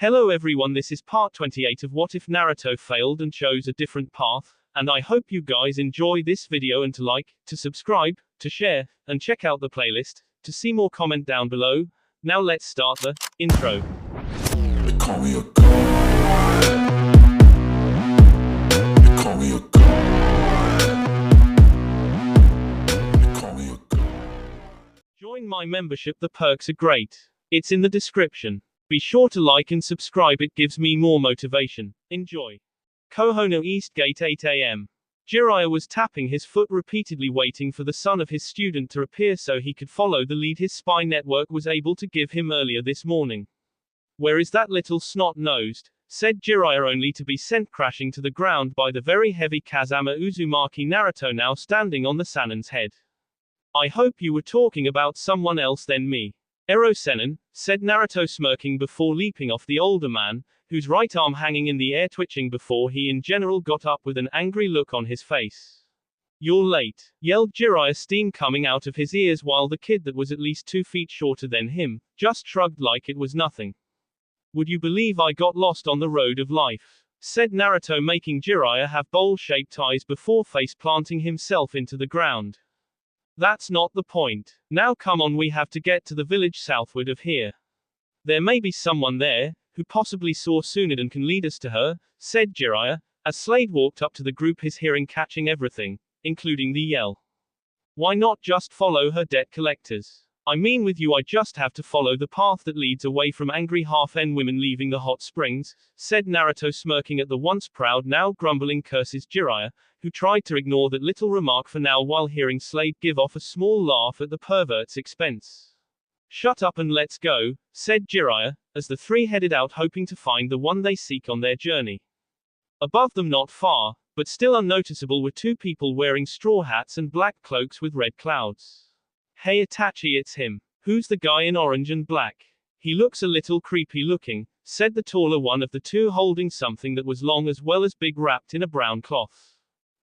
Hello everyone, this is part 28 of What If Naruto Failed and Chose a Different Path, and I hope you guys enjoy this video and to like, to subscribe, to share, and check out the playlist, to see more comment down below. Now let's start the intro. They call me a god. They call me a god. They call me a god. Join my membership, the perks are great. It's in the description. Be sure to like and subscribe, it gives me more motivation. Enjoy. Kohono East Gate 8 a.m. Jiraiya was tapping his foot repeatedly, waiting for the son of his student to appear so he could follow the lead his spy network was able to give him earlier this morning. "Where is that little snot-nosed?" said Jiraiya, only to be sent crashing to the ground by the very heavy Kazama Uzumaki Naruto, now standing on the Sannin's head. "I hope you were talking about someone else than me. Ero Sennin," said Naruto, smirking before leaping off the older man, whose right arm hanging in the air twitching before he in general got up with an angry look on his face. "You're late," yelled Jiraiya, steam coming out of his ears, while the kid that was at least 2 feet shorter than him just shrugged like it was nothing. "Would you believe I got lost on the road of life?" said Naruto, making Jiraiya have bowl-shaped eyes before face planting himself into the ground. "That's not the point. Now come on, we have to get to the village southward of here. There may be someone there, who possibly saw Tsunade and can lead us to her," said Jiraiya, as Slade walked up to the group, his hearing catching everything, including the yell. "Why not just follow her, debt collectors? I mean, with you I just have to follow the path that leads away from angry half-en women leaving the hot springs," said Naruto, smirking at the once proud, now grumbling curses Jiraiya, who tried to ignore that little remark for now while hearing Slade give off a small laugh at the pervert's expense. "Shut up and let's go," said Jiraiya, as the three headed out, hoping to find the one they seek on their journey. Above them, not far, but still unnoticeable, were 2 people wearing straw hats and black cloaks with red clouds. "Hey Itachi, it's him. Who's the guy in orange and black? He looks a little creepy looking," said the taller one of the two, holding something that was long as well as big, wrapped in a brown cloth.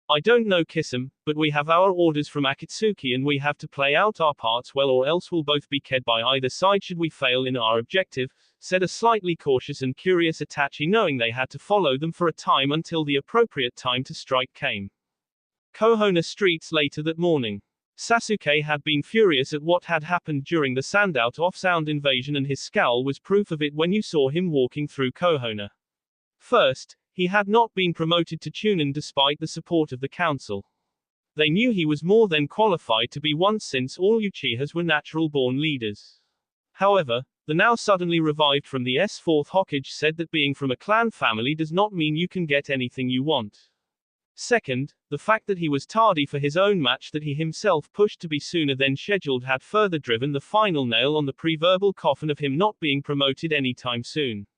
"I don't know, Kisum, but we have our orders from Akatsuki and we have to play out our parts well, or else we'll both be killed by either side should we fail in our objective," said a slightly cautious and curious Itachi, knowing they had to follow them for a time until the appropriate time to strike came. Kohono streets later that morning. Sasuke had been furious at what had happened during the Sandout off-sound invasion, and his scowl was proof of it when you saw him walking through Kohono. First, he had not been promoted to Chunin despite the support of the council. They knew he was more than qualified to be one, since all Uchihas were natural-born leaders. However, the now suddenly revived from the S4th Hokage said that being from a clan family does not mean you can get anything you want. Second, the fact that he was tardy for his own match that he himself pushed to be sooner than scheduled had further driven the final nail on the pre-verbal coffin of him not being promoted anytime soon.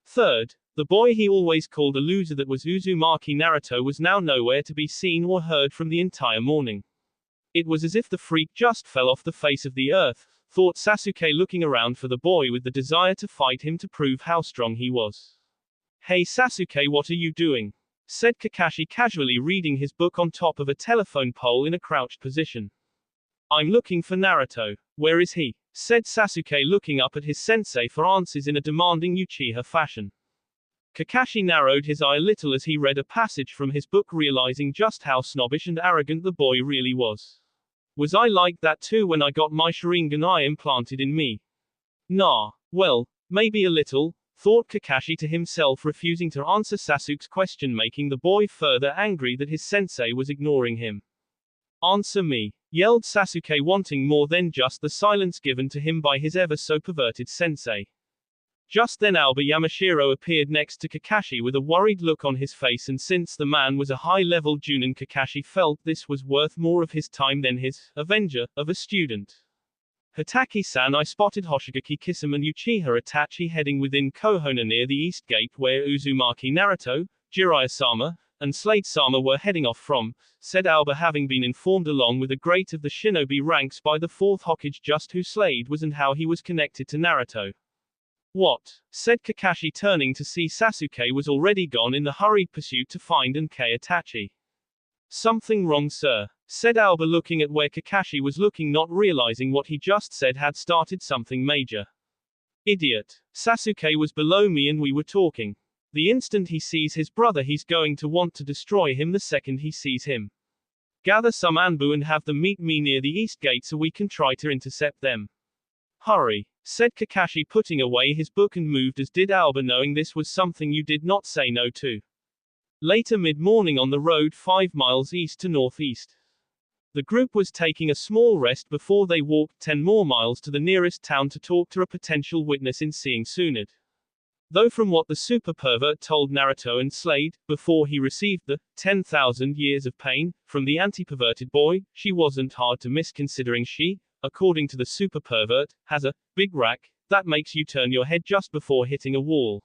Third, the boy he always called a loser that was Uzumaki Naruto was now nowhere to be seen or heard from the entire morning. It was as if the freak just fell off the face of the earth, thought Sasuke, looking around for the boy with the desire to fight him to prove how strong he was. "Hey Sasuke, what are you doing?" said Kakashi, casually reading his book on top of a telephone pole in a crouched position. "I'm looking for Naruto. Where is he?" said Sasuke, looking up at his sensei for answers in a demanding Uchiha fashion. Kakashi narrowed his eye a little as he read a passage from his book, realizing just how snobbish and arrogant the boy really was. "Was I like that too when I got my Sharingan eye implanted in me? Nah. Well, maybe a little," thought Kakashi to himself, refusing to answer Sasuke's question, making the boy further angry that his sensei was ignoring him. "Answer me," yelled Sasuke, wanting more than just the silence given to him by his ever so perverted sensei. Just then Aoba Yamashiro appeared next to Kakashi with a worried look on his face, and since the man was a high-level Junin, Kakashi felt this was worth more of his time than his avenger of a student. "Hitaki-san, I spotted Hoshigaki Kisum and Uchiha Itachi heading within Kohono near the east gate where Uzumaki Naruto, Jiraiya-sama, and Slade-sama were heading off from," said Aoba, having been informed along with a great of the shinobi ranks by the 4th Hokage just who Slade was and how he was connected to Naruto. "What?" said Kakashi, turning to see Sasuke was already gone in the hurried pursuit to find and kill Itachi. "Something wrong, sir?" said Aoba, looking at where Kakashi was looking, not realizing what he just said had started something major. Idiot. Sasuke was below me and we were talking. The instant he sees his brother, he's going to want to destroy him the second he sees him. Gather some Anbu and have them meet me near the east gate so we can try to intercept them. Hurry, said Kakashi, putting away his book, and moved as did Alba, knowing this was something you did not say no to. Later mid-morning on the road 5 miles east to northeast. The group was taking a small rest before they walked 10 more miles to the nearest town to talk to a potential witness in seeing Tsunade. Though from what the super pervert told Naruto and Slade, before he received the 10,000 years of pain from the anti-perverted boy, she wasn't hard to miss, considering she, according to the super pervert, has a big rack that makes you turn your head just before hitting a wall.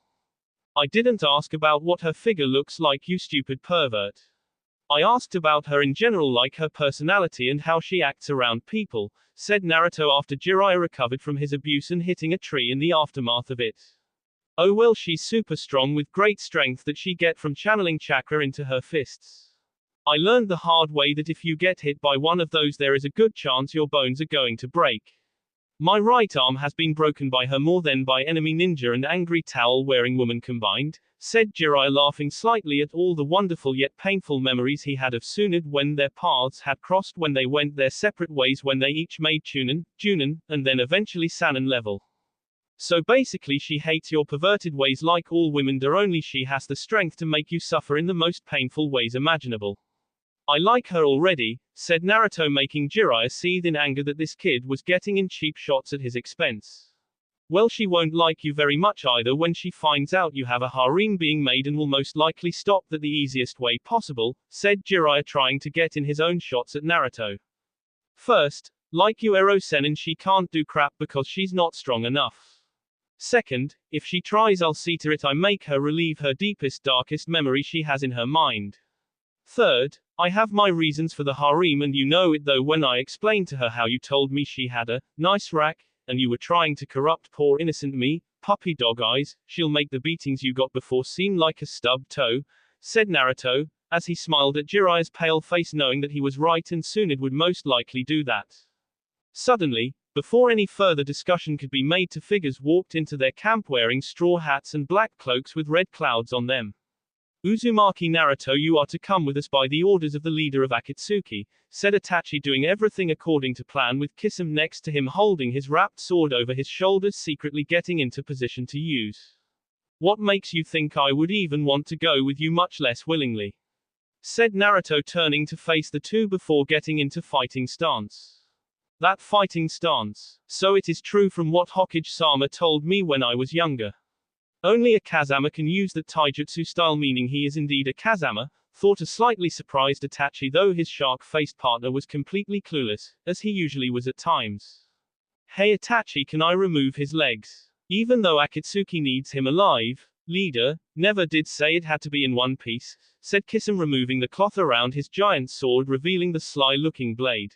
I didn't ask about what her figure looks like, you stupid pervert. I asked about her in general, like her personality and how she acts around people, said Naruto after Jiraiya recovered from his abuse and hitting a tree in the aftermath of it. Oh well, she's super strong with great strength that she get from channeling chakra into her fists. I learned the hard way that if you get hit by one of those, there is a good chance your bones are going to break. My right arm has been broken by her more than by enemy ninja and angry towel-wearing woman combined, said Jiraiya, laughing slightly at all the wonderful yet painful memories he had of Tsunade when their paths had crossed, when they went their separate ways, when they each made Junin, and then eventually Sannin level. So basically she hates your perverted ways like all women do, only she has the strength to make you suffer in the most painful ways imaginable. I like her already, said Naruto, making Jiraiya seethe in anger that this kid was getting in cheap shots at his expense. Well, she won't like you very much either when she finds out you have a harem being made, and will most likely stop that the easiest way possible, said Jiraiya, trying to get in his own shots at Naruto. First, like you Erosen, she can't do crap because she's not strong enough. Second, if she tries, I'll see to it I make her relieve her deepest, darkest memory she has in her mind. Third, I have my reasons for the harem, and you know it, though when I explained to her how you told me she had a nice rack, and you were trying to corrupt poor innocent me, puppy dog eyes, she'll make the beatings you got before seem like a stubbed toe, said Naruto, as he smiled at Jiraiya's pale face, knowing that he was right and Tsunade would most likely do that. Suddenly, before any further discussion could be made, two figures walked into their camp wearing straw hats and black cloaks with red clouds on them. Uzumaki, Naruto, you are to come with us by the orders of the leader of Akatsuki, said Itachi, doing everything according to plan, with Kisame next to him holding his wrapped sword over his shoulders, secretly getting into position to use. What makes you think I would even want to go with you, much less willingly? Said Naruto, turning to face the two before getting into fighting stance. That fighting stance. So it is true from what Hokage-sama told me when I was younger. Only a Kazama can use that taijutsu style, meaning he is indeed a Kazama, thought a slightly surprised Itachi, though his shark-faced partner was completely clueless, as he usually was at times. Hey Itachi, can I remove his legs? Even though Akatsuki needs him alive, leader, never did say it had to be in one piece, said Kisame, removing the cloth around his giant sword, revealing the sly-looking blade.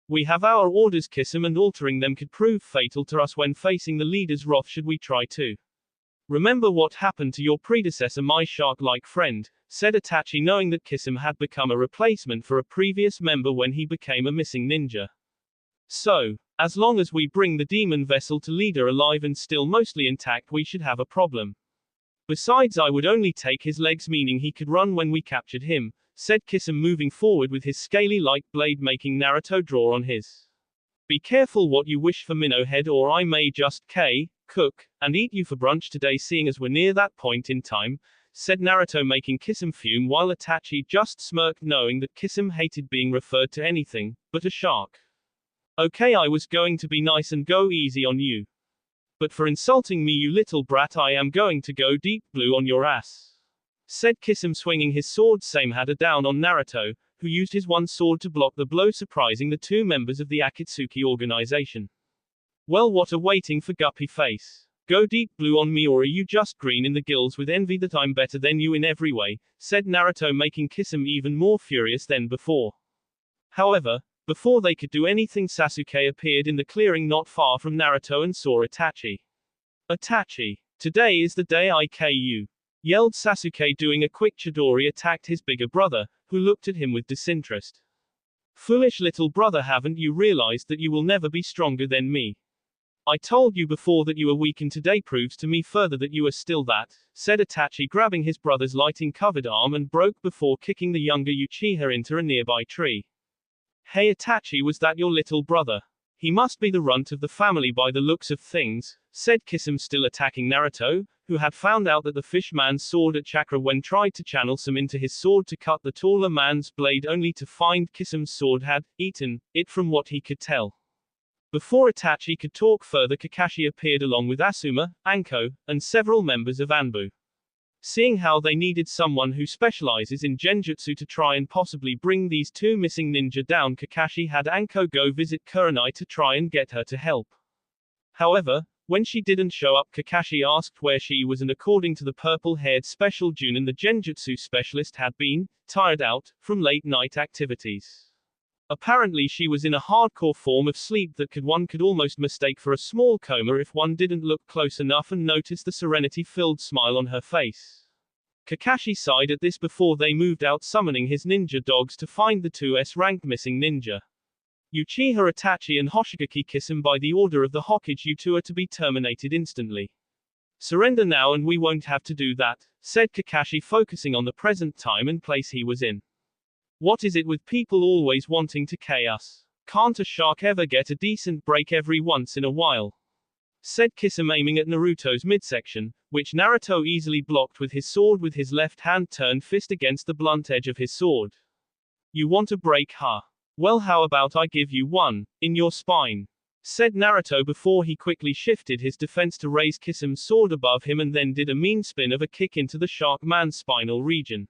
We have our orders, Kisame, and altering them could prove fatal to us when facing the leader's wrath should we try to. Remember what happened to your predecessor, my shark-like friend, said Itachi, knowing that Kisame had become a replacement for a previous member when he became a missing ninja. So, as long as we bring the demon vessel to leader alive and still mostly intact, we should have a problem. Besides, I would only take his legs, meaning he could run when we captured him, said Kisame, moving forward with his scaly-like blade, making Naruto draw on his. Be careful what you wish for, Minnow Head, or I may just cook and eat you for brunch today, seeing as we're near that point in time, said Naruto, making Kisame fume, while Itachi just smirked, knowing that Kisame hated being referred to anything but a shark. Okay, I was going to be nice and go easy on you. But for insulting me, you little brat, I am going to go deep blue on your ass, said Kisame, swinging his sword Samehada down on Naruto, who used his one sword to block the blow, surprising the two members of the Akatsuki organization. Well, what a waiting for, guppy face. Go deep blue on me, or are you just green in the gills with envy that I'm better than you in every way, said Naruto, making Kisame even more furious than before. However, before they could do anything, Sasuke appeared in the clearing not far from Naruto and saw Itachi. Itachi, today is the day I KU, yelled Sasuke, doing a quick Chidori attacked his bigger brother, who looked at him with disinterest. Foolish little brother, haven't you realized that you will never be stronger than me? I told you before that you were weak and today proves to me further that you are still that, said Itachi grabbing his brother's lighting-covered arm and broke before kicking the younger Uchiha into a nearby tree. Hey Itachi, was that your little brother? He must be the runt of the family by the looks of things, said Kisame still attacking Naruto, who had found out that the fish man's sword at chakra when tried to channel some into his sword to cut the taller man's blade only to find Kisame's sword had eaten it from what he could tell. Before Itachi could talk further, Kakashi appeared along with Asuma, Anko, and several members of Anbu. Seeing how they needed someone who specializes in genjutsu to try and possibly bring these two missing ninja down, Kakashi had Anko go visit Kurenai to try and get her to help. However, when she didn't show up, Kakashi asked where she was, and according to the purple-haired special Junin, the genjutsu specialist had been tired out from late-night activities. Apparently she was in a hardcore form of sleep that one could almost mistake for a small coma if one didn't look close enough and notice the serenity-filled smile on her face. Kakashi sighed at this before they moved out, summoning his ninja dogs to find the two S-ranked missing ninja. Uchiha Itachi and Hoshigaki Kisame by the order of the Hokage U2 are to be terminated instantly. Surrender now and we won't have to do that, said Kakashi, focusing on the present time and place he was in. What is it with people always wanting to chaos? Can't a shark ever get a decent break every once in a while? Said Kisame, aiming at Naruto's midsection, which Naruto easily blocked with his sword with his left hand turned fist against the blunt edge of his sword. You want a break, huh? Well, how about I give you one, in your spine? Said Naruto before he quickly shifted his defense to raise Kisame's sword above him and then did a mean spin of a kick into the shark man's spinal region.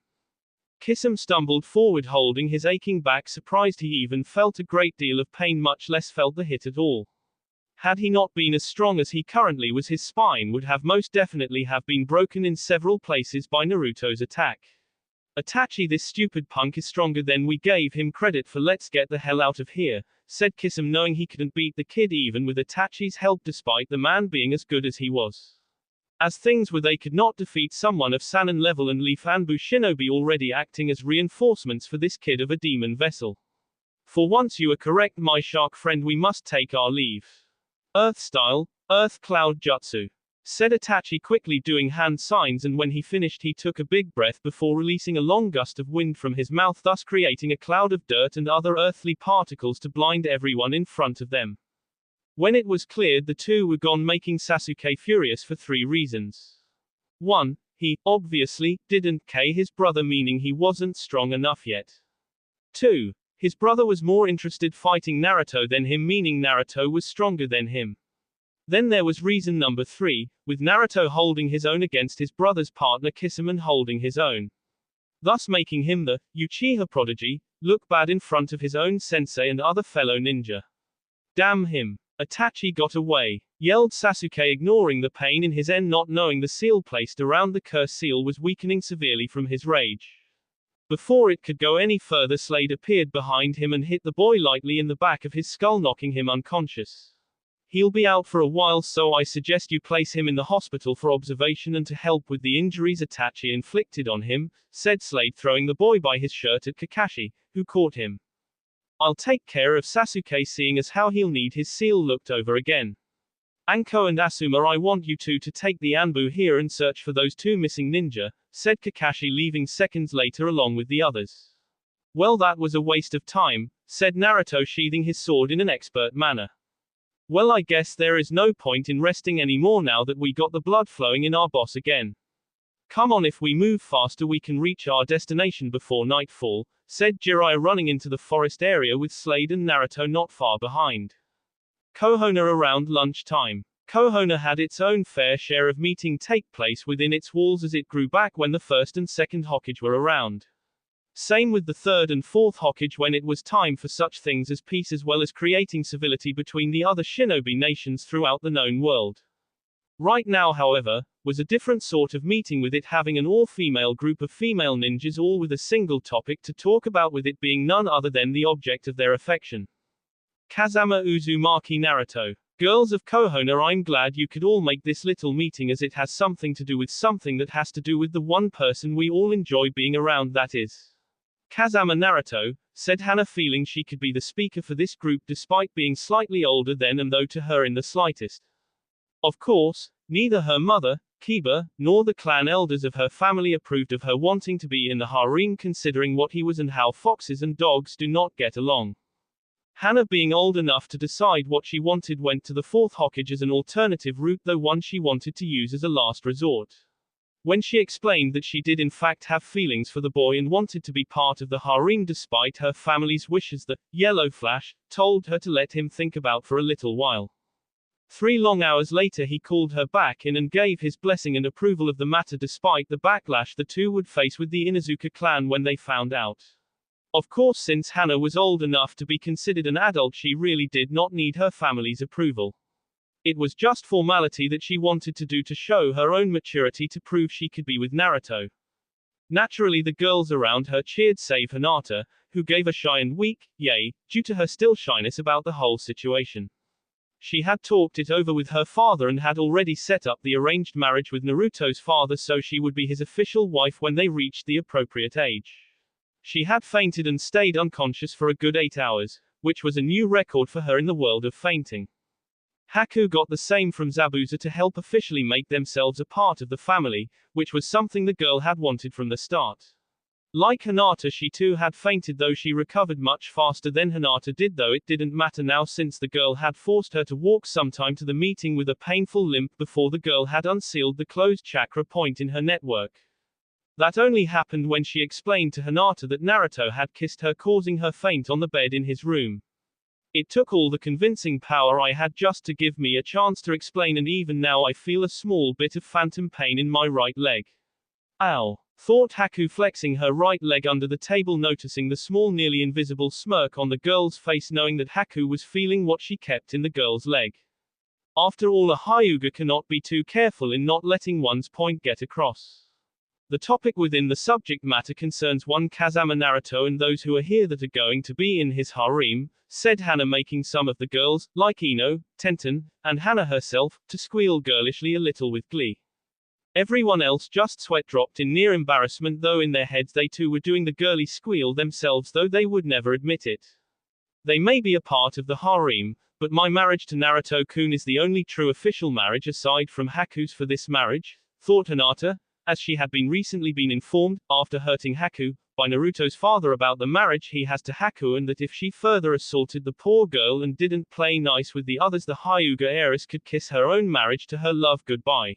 Kisame stumbled forward holding his aching back, surprised he even felt a great deal of pain, much less felt the hit at all. Had he not been as strong as he currently was, his spine would have most definitely have been broken in several places by Naruto's attack. Itachi, this stupid punk is stronger than we gave him credit for. Let's get the hell out of here, said Kisame, knowing he couldn't beat the kid even with Itachi's help despite the man being as good as he was. As things were, they could not defeat someone of Sannin level and leave Anbu shinobi already acting as reinforcements for this kid of a demon vessel. For once you are correct, my shark friend, we must take our leave. Earth style, Earth Cloud Jutsu, said Itachi, quickly doing hand signs, and when he finished he took a big breath before releasing a long gust of wind from his mouth, thus creating a cloud of dirt and other earthly particles to blind everyone in front of them. When it was cleared, the two were gone, making Sasuke furious for 3 reasons. 1. He, obviously, didn't his brother, meaning he wasn't strong enough yet. 2. His brother was more interested fighting Naruto than him, meaning Naruto was stronger than him. Then there was reason number 3, with Naruto holding his own against his brother's partner Kisame holding his own, thus making him the Uchiha prodigy look bad in front of his own sensei and other fellow ninja. Damn him. Itachi got away, yelled Sasuke, ignoring the pain in his end, not knowing the seal placed around the curse seal was weakening severely from his rage. Before it could go any further, Slade appeared behind him and hit the boy lightly in the back of his skull, knocking him unconscious. He'll be out for a while, so I suggest you place him in the hospital for observation and to help with the injuries Itachi inflicted on him, said Slade, throwing the boy by his shirt at Kakashi, who caught him. I'll take care of Sasuke, seeing as how he'll need his seal looked over again. Anko and Asuma, I want you two to take the Anbu here and search for those 2 missing ninja, said Kakashi, leaving seconds later along with the others. Well, that was a waste of time, said Naruto, sheathing his sword in an expert manner. Well, I guess there is no point in resting anymore now that we got the blood flowing in our boss again. Come on, if we move faster we can reach our destination before nightfall, said Jiraiya, running into the forest area with Slade and Naruto not far behind. Konoha. Around lunchtime, Konoha had its own fair share of meeting take place within its walls as it grew back when the first and second Hokage were around. Same with the third and fourth Hokage when it was time for such things as peace, as well as creating civility between the other shinobi nations throughout the known world. Right now, however, was a different sort of meeting, with it having an all-female group of female ninjas, all with a single topic to talk about, with it being none other than the object of their affection. Kazama Uzumaki Naruto. Girls of Konoha, I'm glad you could all make this little meeting, as it has something to do with something that has to do with the one person we all enjoy being around, that is Kazama Naruto, said Hana, feeling she could be the speaker for this group despite being slightly older than and though to her in the slightest. Of course, neither her mother, Kiba, nor the clan elders of her family approved of her wanting to be in the harem, considering what he was and how foxes and dogs do not get along. Hana, being old enough to decide what she wanted, went to the fourth Hokage as an alternative route, though one she wanted to use as a last resort. When she explained that she did in fact have feelings for the boy and wanted to be part of the harem despite her family's wishes, the Yellow Flash told her to let him think about for a little while. 3 long hours later he called her back in and gave his blessing and approval of the matter despite the backlash the two would face with the Inuzuka clan when they found out. Of course, since Hana was old enough to be considered an adult, she really did not need her family's approval. It was just formality that she wanted to do to show her own maturity to prove she could be with Naruto. Naturally, the girls around her cheered, save Hinata, who gave a shy and weak yay due to her still shyness about the whole situation. She had talked it over with her father and had already set up the arranged marriage with Naruto's father so she would be his official wife when they reached the appropriate age. She had fainted and stayed unconscious for a good 8 hours, which was a new record for her in the world of fainting. Haku got the same from Zabuza to help officially make themselves a part of the family, which was something the girl had wanted from the start. Like Hinata, she too had fainted, though she recovered much faster than Hinata did, though it didn't matter now since the girl had forced her to walk sometime to the meeting with a painful limp before the girl had unsealed the closed chakra point in her network. That only happened when she explained to Hinata that Naruto had kissed her, causing her faint on the bed in his room. It took all the convincing power I had just to give me a chance to explain, and even now I feel a small bit of phantom pain in my right leg. Ow, thought Haku, flexing her right leg under the table, noticing the small, nearly invisible smirk on the girl's face, knowing that Haku was feeling what she kept in the girl's leg. After all, a Hyuga cannot be too careful in not letting one's point get across. The topic within the subject matter concerns one Kazama Naruto and those who are here that are going to be in his harem, said Hana, making some of the girls, like Ino, Tenten, and Hana herself, to squeal girlishly a little with glee. Everyone else just sweat dropped in near embarrassment, though in their heads they too were doing the girly squeal themselves, though they would never admit it. They may be a part of the harem, but my marriage to Naruto-kun is the only true official marriage aside from Haku's for this marriage, thought Hinata, as she had recently been informed, after hurting Haku, by Naruto's father about the marriage he has to Haku, and that if she further assaulted the poor girl and didn't play nice with the others, the Hyuga heiress could kiss her own marriage to her love goodbye.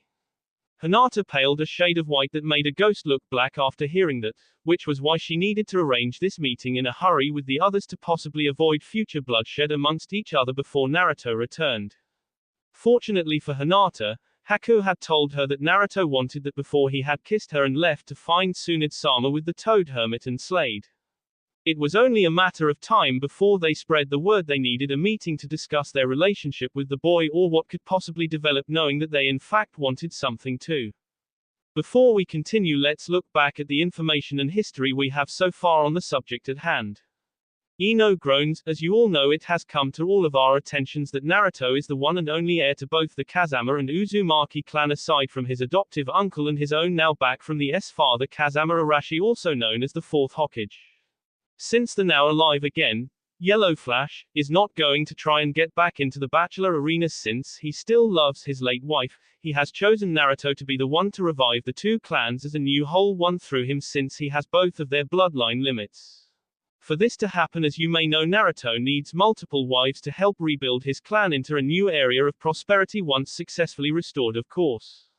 Hinata paled a shade of white that made a ghost look black after hearing that, which was why she needed to arrange this meeting in a hurry with the others to possibly avoid future bloodshed amongst each other before Naruto returned. Fortunately for Hinata, Haku had told her that Naruto wanted that before he had kissed her and left to find Tsunade-sama with the Toad Hermit and Slade. It was only a matter of time before they spread the word they needed a meeting to discuss their relationship with the boy, or what could possibly develop, knowing that they in fact wanted something too. Before we continue, let's look back at the information and history we have so far on the subject at hand. Ino groans, as you all know, it has come to all of our attentions that Naruto is the one and only heir to both the Kazama and Uzumaki clan aside from his adoptive uncle and his own now back from the father Kazama Arashi, also known as the fourth Hokage. Since the now alive again, Yellow Flash, is not going to try and get back into the bachelor arena since he still loves his late wife, he has chosen Naruto to be the one to revive the two clans as a new whole one through him, since he has both of their bloodline limits. For this to happen, as you may know, Naruto needs multiple wives to help rebuild his clan into a new area of prosperity once successfully restored, of course.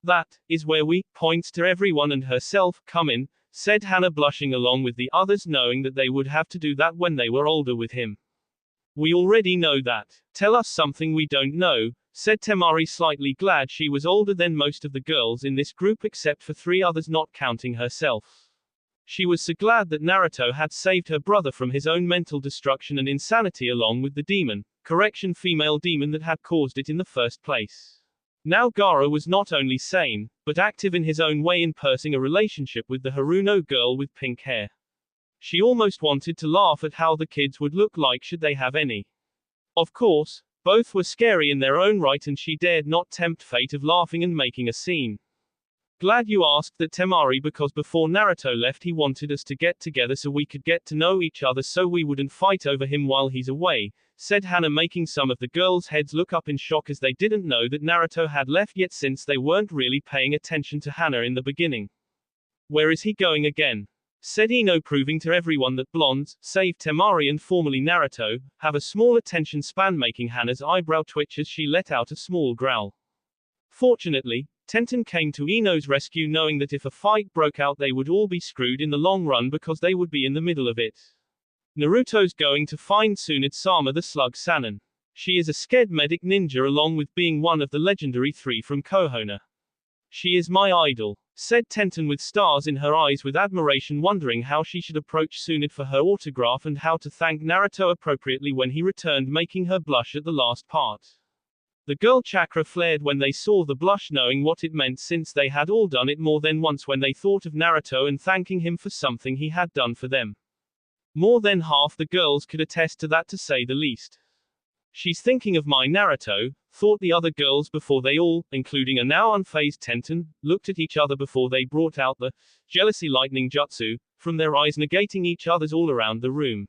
That is where we, points to everyone and herself, come in, said Hana, blushing along with the others, knowing that they would have to do that when they were older with him. We already know that. Tell us something we don't know, said Temari, slightly glad she was older than most of the girls in this group except for 3 others, not counting herself. She was so glad that Naruto had saved her brother from his own mental destruction and insanity along with the demon, female demon that had caused it in the first place. Now Gaara was not only sane, but active in his own way in pursuing a relationship with the Haruno girl with pink hair. She almost wanted to laugh at how the kids would look like should they have any. Of course, both were scary in their own right and she dared not tempt fate of laughing and making a scene. Glad you asked that, Temari, because before Naruto left he wanted us to get together so we could get to know each other so we wouldn't fight over him while he's away, said Hana, making some of the girls' heads look up in shock as they didn't know that Naruto had left yet, since they weren't really paying attention to Hana in the beginning. Where is he going again? Said Ino, proving to everyone that blondes, save Temari and formerly Naruto, have a small attention span, making Hana's eyebrow twitch as she let out a small growl. Fortunately, Tenten came to Ino's rescue, knowing that if a fight broke out they would all be screwed in the long run because they would be in the middle of it. Naruto's going to find Tsunade-sama, the slug Sannin. She is a scared medic ninja along with being one of the legendary 3 from Konoha. She is my idol, said Tenten with stars in her eyes with admiration, wondering how she should approach Tsunade for her autograph and how to thank Naruto appropriately when he returned, making her blush at the last part. The girl chakra flared when they saw the blush, knowing what it meant since they had all done it more than once when they thought of Naruto and thanking him for something he had done for them. More than half the girls could attest to that, to say the least. She's thinking of my Naruto, thought the other girls before they all, including a now unfazed Tenten, looked at each other before they brought out the jealousy lightning jutsu from their eyes, negating each other's all around the room.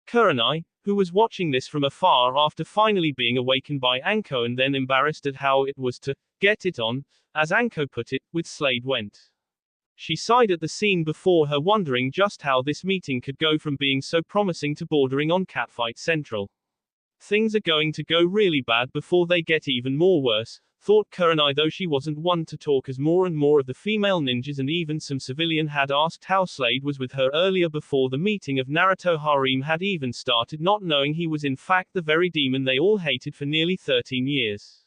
Kurenai, who was watching this from afar after finally being awakened by Anko and then embarrassed at how it was to get it on, as Anko put it, with Slade, went. She sighed at the scene before her, wondering just how this meeting could go from being so promising to bordering on catfight central. Things are going to go really bad before they get even more worse, thought Kurenai, though she wasn't one to talk, as more and more of the female ninjas and even some civilian had asked how Slade was with her earlier before the meeting of Naruto harem had even started, not knowing he was in fact the very demon they all hated for nearly 13 years.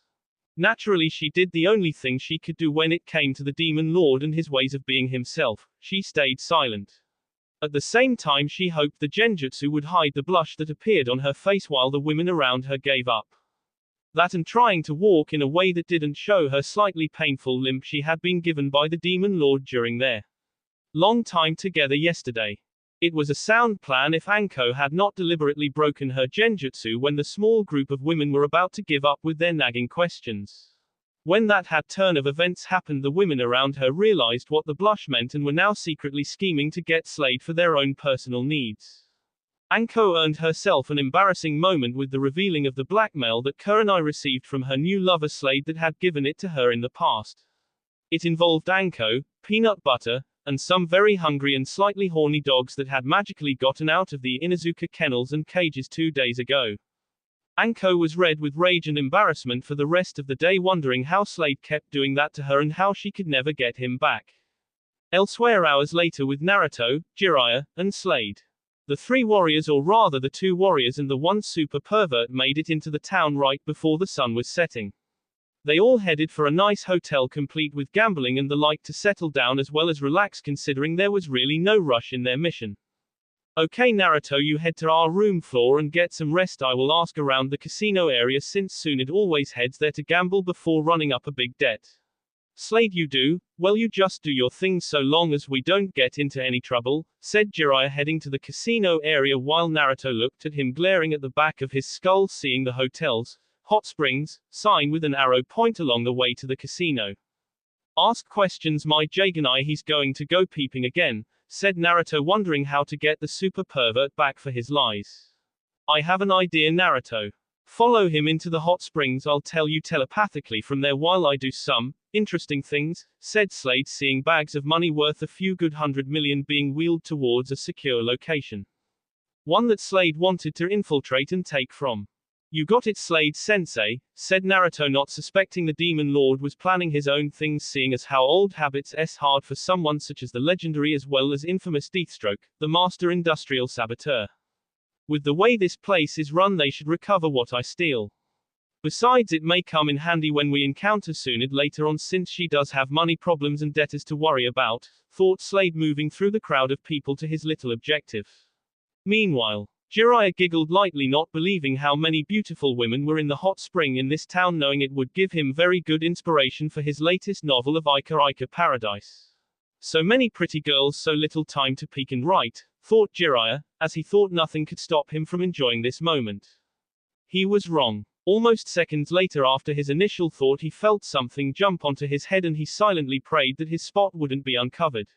Naturally, she did the only thing she could do when it came to the demon lord and his ways of being himself. She stayed silent. At the same time, she hoped the genjutsu would hide the blush that appeared on her face while the women around her gave up. That and trying to walk in a way that didn't show her slightly painful limp she had been given by the demon lord during their long time together yesterday. It was a sound plan if Anko had not deliberately broken her genjutsu when the small group of women were about to give up with their nagging questions. When that turn of events happened, the women around her realized what the blush meant and were now secretly scheming to get Slade for their own personal needs. Anko earned herself an embarrassing moment with the revealing of the blackmail that Kurenai received from her new lover Slade that had given it to her in the past. It involved Anko, peanut butter, and some very hungry and slightly horny dogs that had magically gotten out of the Inuzuka kennels and cages 2 days ago. Anko was red with rage and embarrassment for the rest of the day, wondering how Slade kept doing that to her and how she could never get him back. Elsewhere, hours later, with Naruto, Jiraiya, and Slade. The 3 warriors, or rather the 2 warriors and the 1 super pervert, made it into the town right before the sun was setting. They all headed for a nice hotel complete with gambling and the like to settle down as well as relax, considering there was really no rush in their mission. Okay Naruto, you head to our room floor and get some rest. I will ask around the casino area since Tsunade always heads there to gamble before running up a big debt. Slade, you do? Well, you just do your thing so long as we don't get into any trouble, said Jiraiya, heading to the casino area while Naruto looked at him, glaring at the back of his skull, seeing the hotel's hot springs sign with an arrow point along the way to the casino. Ask questions, my Jaganai, he's going to go peeping again, said Naruto, wondering how to get the super pervert back for his lies. I have an idea, Naruto. Follow him into the hot springs, I'll tell you telepathically from there while I do some interesting things, said Slade, seeing bags of money worth a few good 100 million being wheeled towards a secure location. One that Slade wanted to infiltrate and take from. You got it, Slade-sensei, said Naruto, not suspecting the demon lord was planning his own things, seeing as how old habits s hard for someone such as the legendary as well as infamous Deathstroke, the master industrial saboteur. With the way this place is run, they should recover what I steal. Besides, it may come in handy when we encounter Tsunade later on, since she does have money problems and debtors to worry about, thought Slade, moving through the crowd of people to his little objective. Meanwhile, Jiraiya giggled lightly, not believing how many beautiful women were in the hot spring in this town, knowing it would give him very good inspiration for his latest novel of Ika Ika Paradise. So many pretty girls, so little time to peek and write, thought Jiraiya, as he thought nothing could stop him from enjoying this moment. He was wrong. Almost seconds later after his initial thought he felt something jump onto his head and he silently prayed that his spot wouldn't be uncovered.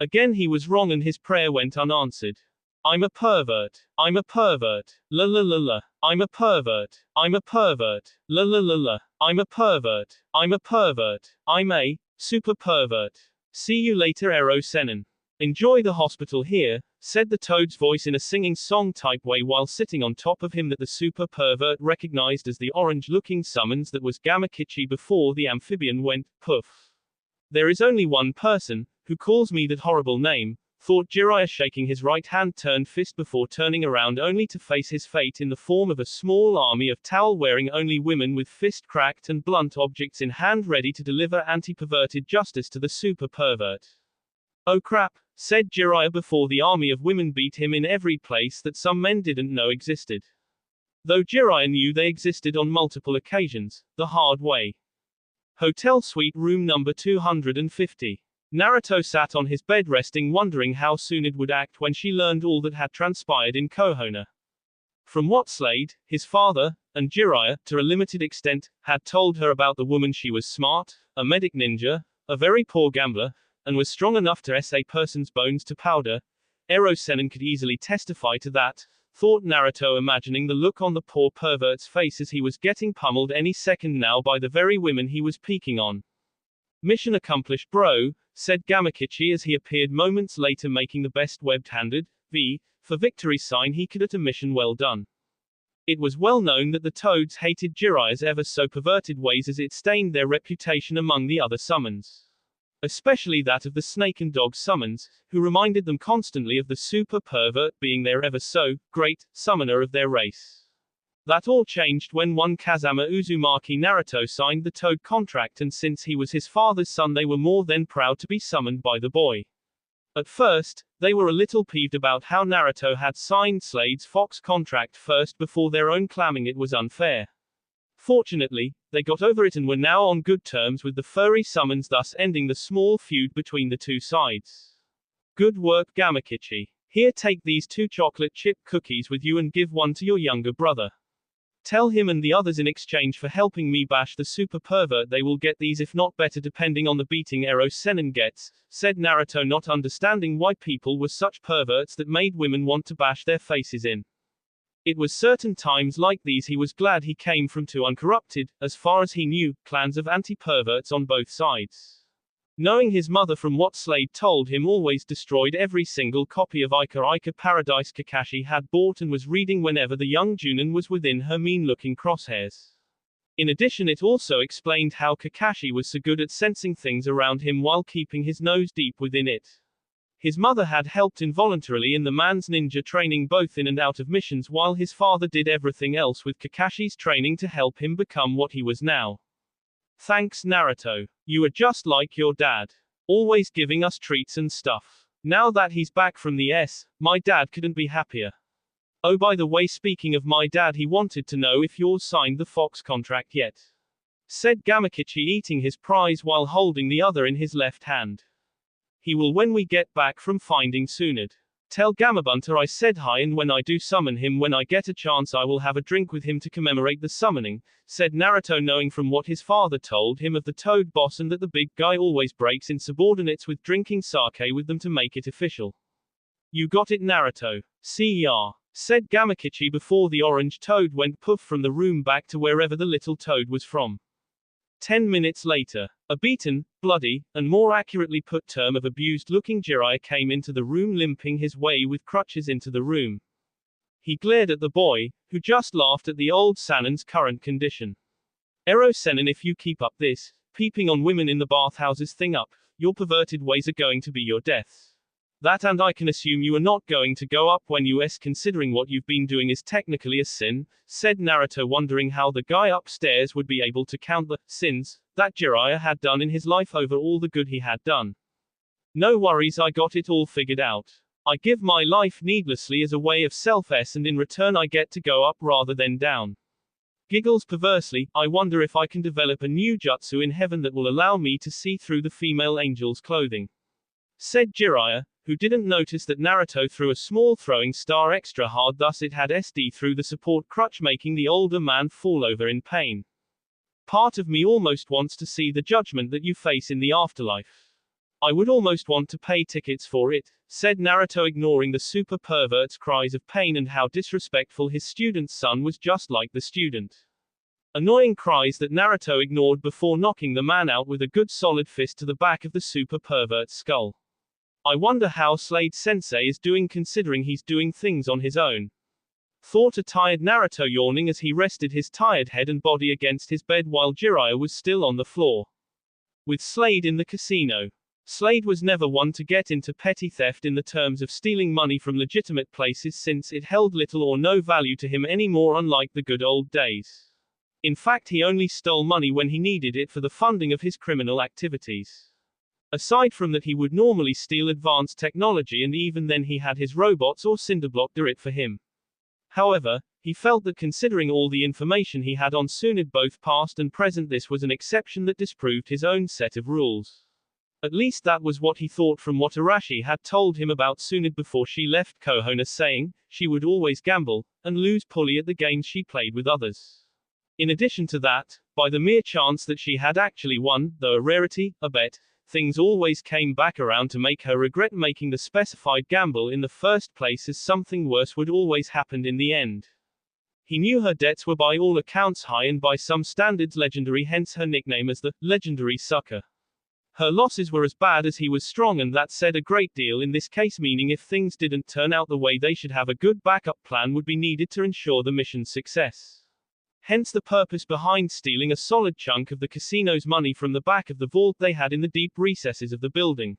Again he was wrong and his prayer went unanswered. I'm a pervert. I'm a pervert. La la la la. I'm a pervert. I'm a pervert. La la la la. I'm a pervert. I'm a pervert. I'm a super pervert. See you later, Ero Senin. Enjoy the hospital here, said the toad's voice in a singing song type way while sitting on top of him that the super pervert recognized as the orange-looking summons that was Gamakichi before the amphibian went poof. There is only one person who calls me that horrible name, thought Jiraiya, shaking his right hand turned fist before turning around only to face his fate in the form of a small army of towel-wearing only women with fist cracked and blunt objects in hand ready to deliver anti-perverted justice to the super pervert. Oh crap, said Jiraiya before the army of women beat him in every place that some men didn't know existed. Though Jiraiya knew they existed on multiple occasions, the hard way. Hotel suite room number 250. Naruto sat on his bed resting, wondering how Tsunade would act when she learned all that had transpired in Konoha. From what Slade, his father, and Jiraiya, to a limited extent, had told her about the woman, she was smart, a medic ninja, a very poor gambler, and was strong enough to a person's bones to powder. Ero Senin could easily testify to that, thought Naruto, imagining the look on the poor pervert's face as he was getting pummeled any second now by the very women he was peeking on. Mission accomplished, bro, said Gamakichi as he appeared moments later making the best webbed-handed V for victory sign he could at a mission well done. It was well known that the toads hated Jiraiya's ever so perverted ways as it stained their reputation among the other summons. Especially that of the snake and dog summons, who reminded them constantly of the super pervert being their ever so great summoner of their race. That all changed when one Kazama Uzumaki Naruto signed the toad contract, and since he was his father's son they were more than proud to be summoned by the boy. At first, they were a little peeved about how Naruto had signed Slade's Fox contract first before their own, claiming it was unfair. Fortunately, they got over it and were now on good terms with the furry summons, thus ending the small feud between the two sides. Good work, Gamakichi. Here, take these 2 chocolate chip cookies with you and give one to your younger brother. Tell him and the others in exchange for helping me bash the super pervert they will get these, if not better, depending on the beating Ero Senin gets, said Naruto, not understanding why people were such perverts that made women want to bash their faces in. It was certain times like these he was glad he came from 2 uncorrupted, as far as he knew, clans of anti-perverts on both sides. Knowing his mother from what Slade told him always destroyed every single copy of Ica Ica Paradise Kakashi had bought and was reading whenever the young Junin was within her mean-looking crosshairs. In addition, it also explained how Kakashi was so good at sensing things around him while keeping his nose deep within it. His mother had helped involuntarily in the man's ninja training both in and out of missions, while his father did everything else with Kakashi's training to help him become what he was now. Thanks, Naruto. You are just like your dad. Always giving us treats and stuff. Now that he's back from the my dad couldn't be happier. Oh, by the way, speaking of my dad, he wanted to know if yours signed the Fox contract yet, said Gamakichi, eating his prize while holding the other in his left hand. He will when we get back from finding Tsunade. Tell Gamabunta I said hi, and when I do summon him, when I get a chance, I will have a drink with him to commemorate the summoning, said Naruto, knowing from what his father told him of the Toad Boss and that the big guy always breaks in subordinates with drinking sake with them to make it official. You got it, Naruto. See ya, said Gamakichi before the orange toad went poof from the room back to wherever the little toad was from. 10 minutes later, a beaten, bloody, and more accurately put term of abused-looking Jiraiya came into the room, limping his way with crutches into the room. He glared at the boy, who just laughed at the old Sanin's current condition. Ero Senin, if you keep up this peeping on women in the bathhouses thing up, your perverted ways are going to be your death. That, and I can assume you are not going to go up when considering what you've been doing is technically a sin, said Naruto, wondering how the guy upstairs would be able to count the sins that Jiraiya had done in his life over all the good he had done. No worries, I got it all figured out. I give my life needlessly as a way of self-s, and in return I get to go up rather than down. Giggles perversely, I wonder if I can develop a new jutsu in heaven that will allow me to see through the female angel's clothing, said Jiraiya, who didn't notice that Naruto threw a small throwing star extra hard, thus it had SD through the support crutch, making the older man fall over in pain. Part of me almost wants to see the judgment that you face in the afterlife. I would almost want to pay tickets for it, said Naruto, ignoring the super pervert's cries of pain and how disrespectful his student's son was, just like the student. Annoying cries that Naruto ignored before knocking the man out with a good solid fist to the back of the super pervert's skull. I wonder how Slade Sensei is doing, considering he's doing things on his own. Thought a tired Naruto, yawning as he rested his tired head and body against his bed while Jiraiya was still on the floor. With Slade in the casino. Slade was never one to get into petty theft in the terms of stealing money from legitimate places, since it held little or no value to him anymore, unlike the good old days. In fact, he only stole money when he needed it for the funding of his criminal activities. Aside from that, he would normally steal advanced technology, and even then he had his robots or Cinderblock do it for him. However, he felt that considering all the information he had on Tsunade, both past and present, this was an exception that disproved his own set of rules. At least that was what he thought from what Arashi had told him about Tsunade before she left Konoha, saying she would always gamble and lose poorly at the games she played with others. In addition to that, by the mere chance that she had actually won, though a rarity, a bet, things always came back around to make her regret making the specified gamble in the first place, as something worse would always happen in the end. He knew her debts were by all accounts high and by some standards legendary, hence her nickname as the legendary sucker. Her losses were as bad as he was strong, and that said a great deal in this case, meaning if things didn't turn out the way they should have, a good backup plan would be needed to ensure the mission's success. Hence the purpose behind stealing a solid chunk of the casino's money from the back of the vault they had in the deep recesses of the building.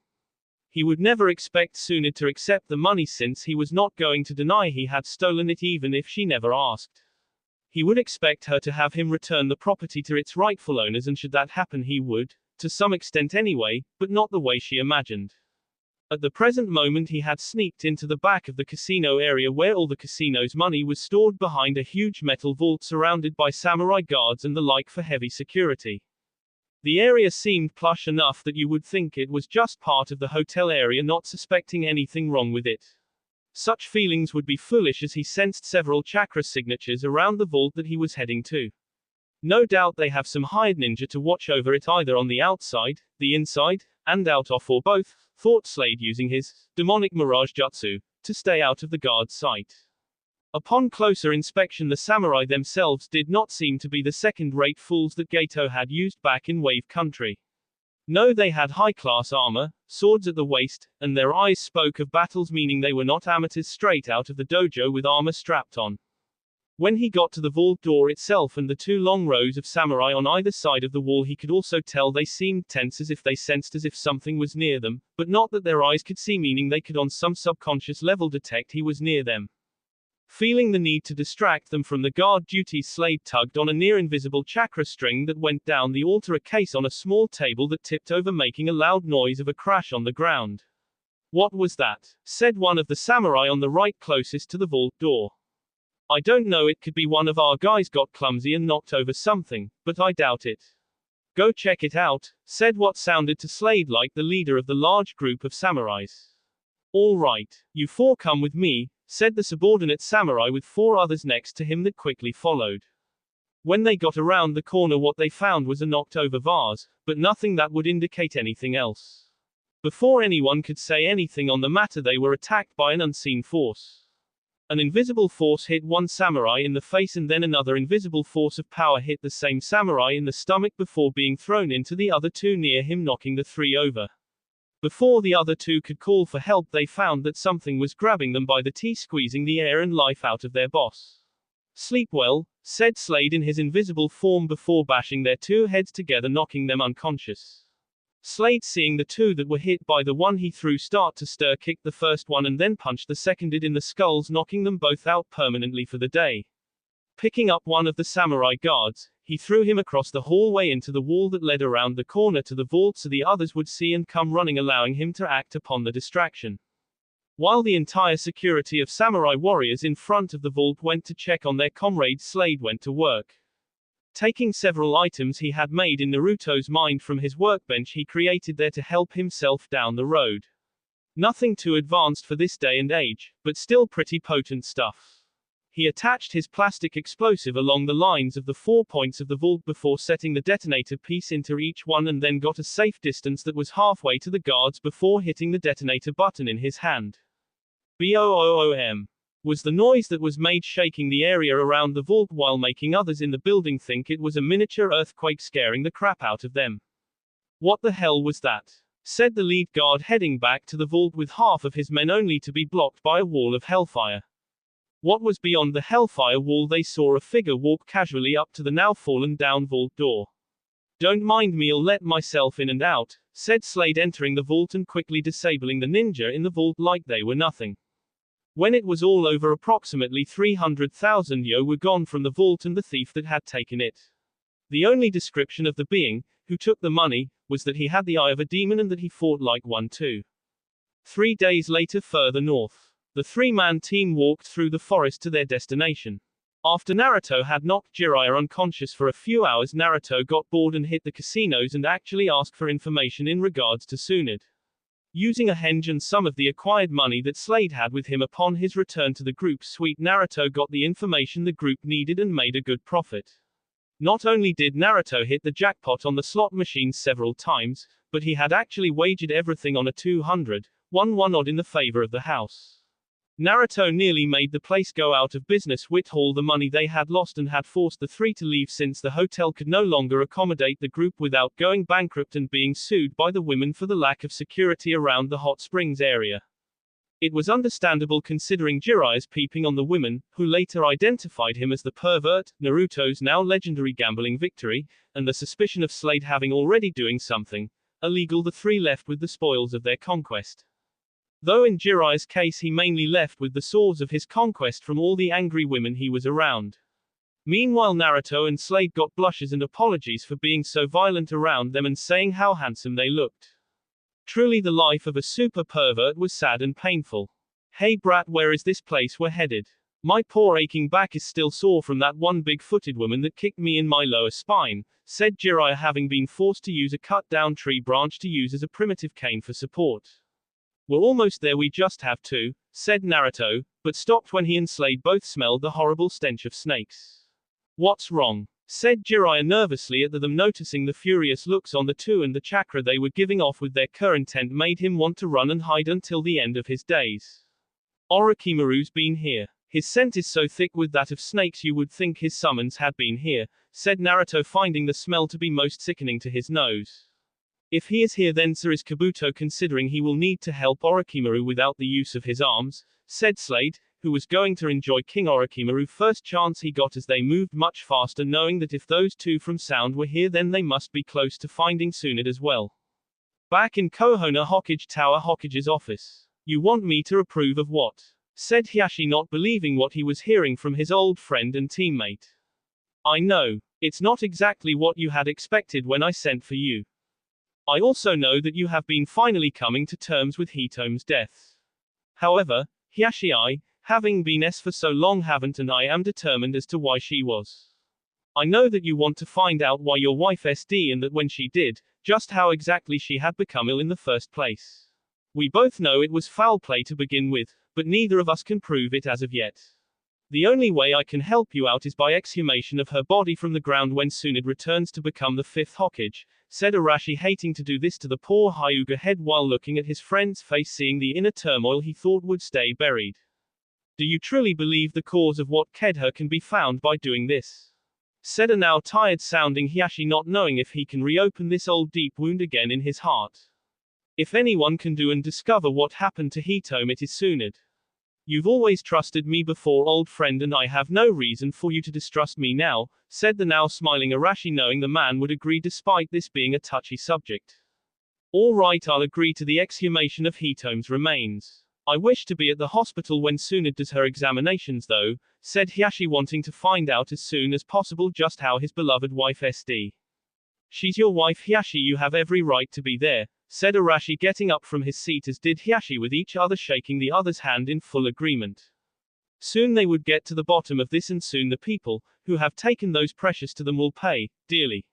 He would never expect Tsunade to accept the money, since he was not going to deny he had stolen it even if she never asked. He would expect her to have him return the property to its rightful owners, and should that happen he would, to some extent anyway, but not the way she imagined. At the present moment he had sneaked into the back of the casino area where all the casino's money was stored behind a huge metal vault surrounded by samurai guards and the like for heavy security. The area seemed plush enough that you would think it was just part of the hotel area, not suspecting anything wrong with it. Such feelings would be foolish, as he sensed several chakra signatures around the vault that he was heading to. No doubt they have some hired ninja to watch over it, either on the outside, the inside, and out off, or both, thought Slade, using his demonic mirage jutsu to stay out of the guard's sight. Upon closer inspection, the samurai themselves did not seem to be the second-rate fools that Gato had used back in Wave Country. No, they had high-class armor, swords at the waist, and their eyes spoke of battles, meaning they were not amateurs straight out of the dojo with armor strapped on. When he got to the vault door itself and the two long rows of samurai on either side of the wall, he could also tell they seemed tense, as if they sensed as if something was near them, but not that their eyes could see, meaning they could on some subconscious level detect he was near them. Feeling the need to distract them from the guard duties, Slade tugged on a near-invisible chakra string that went down the altar, a case on a small table that tipped over, making a loud noise of a crash on the ground. "What was that?" said one of the samurai on the right closest to the vault door. "I don't know, it could be one of our guys got clumsy and knocked over something, but I doubt it." "Go check it out," said what sounded to Slade like the leader of the large group of samurais. "All right, you four come with me," said the subordinate samurai with four others next to him that quickly followed. When they got around the corner, what they found was a knocked-over vase, but nothing that would indicate anything else. Before anyone could say anything on the matter, they were attacked by an unseen force. An invisible force hit one samurai in the face, and then another invisible force of power hit the same samurai in the stomach before being thrown into the other two near him, knocking the three over. Before the other two could call for help, they found that something was grabbing them by the teeth, squeezing the air and life out of their boss. "Sleep well," said Slade in his invisible form before bashing their two heads together, knocking them unconscious. Slade, seeing the two that were hit by the one he threw start to stir, kicked the first one and then punched the seconded in the skulls, knocking them both out permanently for the day. Picking up one of the samurai guards, he threw him across the hallway into the wall that led around the corner to the vault so the others would see and come running, allowing him to act upon the distraction. While the entire security of samurai warriors in front of the vault went to check on their comrades, Slade went to work. Taking several items he had made in Naruto's mind from his workbench, he created there to help himself down the road. Nothing too advanced for this day and age, but still pretty potent stuff. He attached his plastic explosive along the lines of the 4 points of the vault before setting the detonator piece into each one, and then got a safe distance that was halfway to the guards before hitting the detonator button in his hand. Boom was the noise that was made, shaking the area around the vault while making others in the building think it was a miniature earthquake, scaring the crap out of them. What the hell was that? Said the lead guard, heading back to the vault with half of his men, only to be blocked by a wall of hellfire. What was beyond the hellfire wall? They saw a figure walk casually up to the now fallen down vault door. Don't mind me, I'll let myself in and out, said Slade, entering the vault and quickly disabling the ninja in the vault like they were nothing. When it was all over, approximately 300,000 yo were gone from the vault and the thief that had taken it. The only description of the being who took the money was that he had the eye of a demon and that he fought like one too. 3 days later, further north, the 3-man team walked through the forest to their destination. After Naruto had knocked Jiraiya unconscious for a few hours, Naruto got bored and hit the casinos and actually asked for information in regards to Tsunade. Using a henge and some of the acquired money that Slade had with him upon his return to the group's suite, Naruto got the information the group needed and made a good profit. Not only did Naruto hit the jackpot on the slot machine several times, but he had actually wagered everything on a 200-1 odd in the favor of the house. Naruto nearly made the place go out of business with all the money they had lost, and had forced the 3 to leave since the hotel could no longer accommodate the group without going bankrupt and being sued by the women for the lack of security around the hot springs area. It was understandable considering Jiraiya's peeping on the women, who later identified him as the pervert, Naruto's now legendary gambling victory, and the suspicion of Slade having already doing something illegal. The 3 left with the spoils of their conquest. Though in Jiraiya's case he mainly left with the sores of his conquest from all the angry women he was around. Meanwhile, Naruto and Slade got blushes and apologies for being so violent around them and saying how handsome they looked. Truly the life of a super pervert was sad and painful. Hey brat, where is this place we're headed? My poor aching back is still sore from that one big-footed woman that kicked me in my lower spine, said Jiraiya, having been forced to use a cut-down tree branch to use as a primitive cane for support. We're almost there, we just have to, said Naruto, but stopped when he and Slade both smelled the horrible stench of snakes. What's wrong? Said Jiraiya nervously at them, noticing the furious looks on the 2 and the chakra they were giving off with their current intent made him want to run and hide until the end of his days. Orochimaru's been here. His scent is so thick with that of snakes you would think his summons had been here, said Naruto, finding the smell to be most sickening to his nose. If he is here, then so is Kabuto, considering he will need to help Orochimaru without the use of his arms, said Slade, who was going to enjoy King Orochimaru first chance he got, as they moved much faster, knowing that if those 2 from Sound were here, then they must be close to finding Tsunade as well. Back in Kohono Hokage Tower, Hokage's office. You want me to approve of what? Said Hiashi, not believing what he was hearing from his old friend and teammate. I know. It's not exactly what you had expected when I sent for you. I also know that you have been finally coming to terms with Hitome's death. However, Hiashi, I, having been S for so long, haven't, and I am determined as to why she was. I know that you want to find out why your wife SD, and that when she did, just how exactly she had become ill in the first place. We both know it was foul play to begin with, but neither of us can prove it as of yet. The only way I can help you out is by exhumation of her body from the ground when Tsunade returns to become the 5th Hokage, said Arashi, hating to do this to the poor Hyuga head while looking at his friend's face, seeing the inner turmoil he thought would stay buried. Do you truly believe the cause of what killed her can be found by doing this? Said a now tired sounding Hiashi, not knowing if he can reopen this old deep wound again in his heart. If anyone can do and discover what happened to Hitome, it is Tsunade. You've always trusted me before, old friend, and I have no reason for you to distrust me now, said the now smiling Arashi, knowing the man would agree despite this being a touchy subject. All right, I'll agree to the exhumation of Hitome's remains. I wish to be at the hospital when Tsunade does her examinations though, said Hiashi, wanting to find out as soon as possible just how his beloved wife SD. She's your wife, Hiashi, you have every right to be there, said Arashi, getting up from his seat, as did Hiashi, with each other shaking the other's hand in full agreement. Soon they would get to the bottom of this, and soon the people who have taken those precious to them will pay dearly.